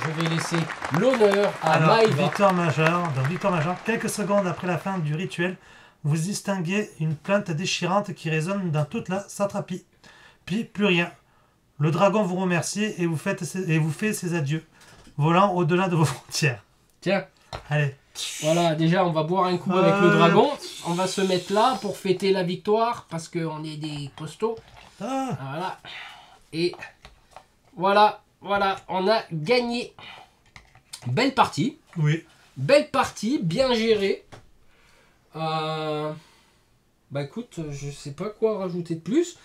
je vais laisser l'honneur à Maëva. Victoire majeure, quelques secondes après la fin du rituel, vous distinguez une plainte déchirante qui résonne dans toute la satrapie. Puis plus rien. Le dragon vous remercie et vous fait ses adieux, volant au-delà de vos frontières. Tiens. Allez. Voilà, déjà on va boire un coup avec le dragon. On va se mettre là pour fêter la victoire parce qu'on est des costauds. Voilà. Et voilà, on a gagné. Belle partie. Oui. Belle partie, bien gérée. Écoute, je sais pas quoi rajouter de plus.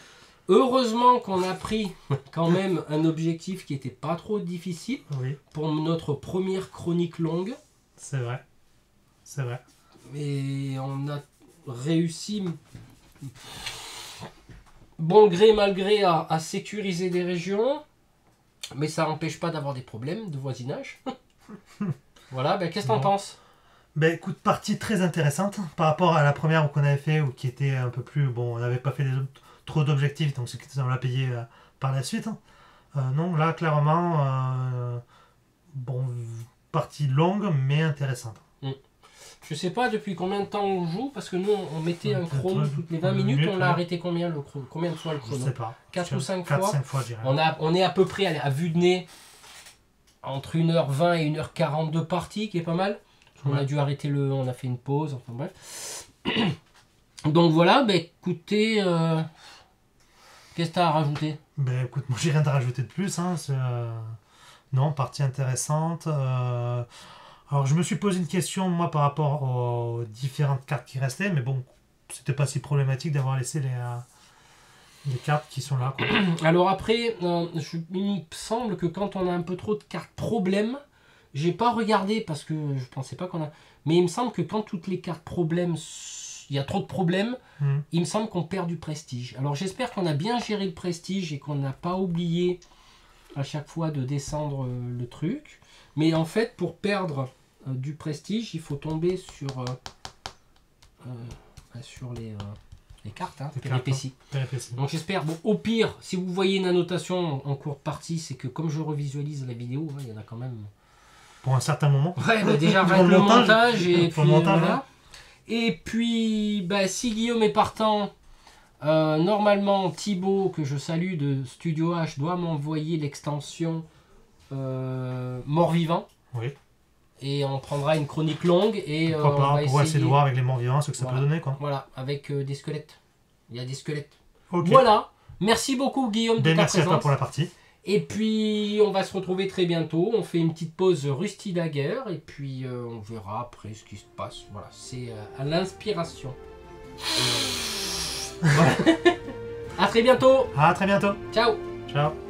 Heureusement qu'on a pris quand même un objectif qui était pas trop difficile pour notre première chronique longue. C'est vrai. C'est vrai. Et on a réussi, bon gré mal gré, à sécuriser des régions. Mais ça n'empêche pas d'avoir des problèmes de voisinage. Voilà, qu'est-ce que t'en penses? Écoute, partie très intéressante par rapport à la première qu'on avait fait, ou qui était un peu plus... Bon, on n'avait pas fait trop d'objectifs, donc on l'a payé par la suite. Non, là, clairement, partie longue, mais intéressante. Je sais pas depuis combien de temps on joue, parce que nous, on mettait un chrono toutes les 20 minutes, on l'a arrêté combien le chrono? Combien de fois le chrono? Je sais pas. 4 ou 5 4, fois 5 fois, je dirais. On est à peu près à vue de nez entre 1h20 et 1h40 de partie, qui est pas mal. On a dû arrêter on a fait une pause, enfin bref. Donc voilà, écoutez, qu'est-ce que tu as à rajouter? Écoute, moi j'ai rien à rajouter de plus. Non, partie intéressante. Alors je me suis posé une question, moi, par rapport aux différentes cartes qui restaient, mais bon, c'était pas si problématique d'avoir laissé les cartes qui sont là, quoi. Alors après, il me semble que quand on a un peu trop de cartes problèmes, j'ai pas regardé parce que je pensais pas qu'on a... Mais il me semble que quand toutes les cartes problèmes, il y a trop de problèmes, il me semble qu'on perd du prestige. Alors j'espère qu'on a bien géré le prestige et qu'on n'a pas oublié à chaque fois de descendre le truc. Mais en fait, pour perdre du prestige, il faut tomber sur les cartes, péripéties. Donc j'espère, au pire, si vous voyez une annotation en cours de partie, c'est que comme je revisualise la vidéo, il y en a quand même... Pour un certain moment. Ouais, déjà avec le montage et puis voilà. Et puis, si Guillaume est partant, normalement Thibaut, que je salue de Studio H, doit m'envoyer l'extension Mort-Vivant. Oui. Et on prendra une chronique longue et on va essayer de voir avec les morts-vivants ce que ça peut donner, quoi. Voilà, avec des squelettes. Il y a des squelettes. Okay. Voilà. Merci beaucoup Guillaume de ta merci présence. à toi pour la partie. Et puis, on va se retrouver très bientôt. On fait une petite pause Rusty Dagger. Et puis, on verra après ce qui se passe. Voilà, c'est à l'inspiration. Voilà. À très bientôt. À très bientôt. Ciao. Ciao.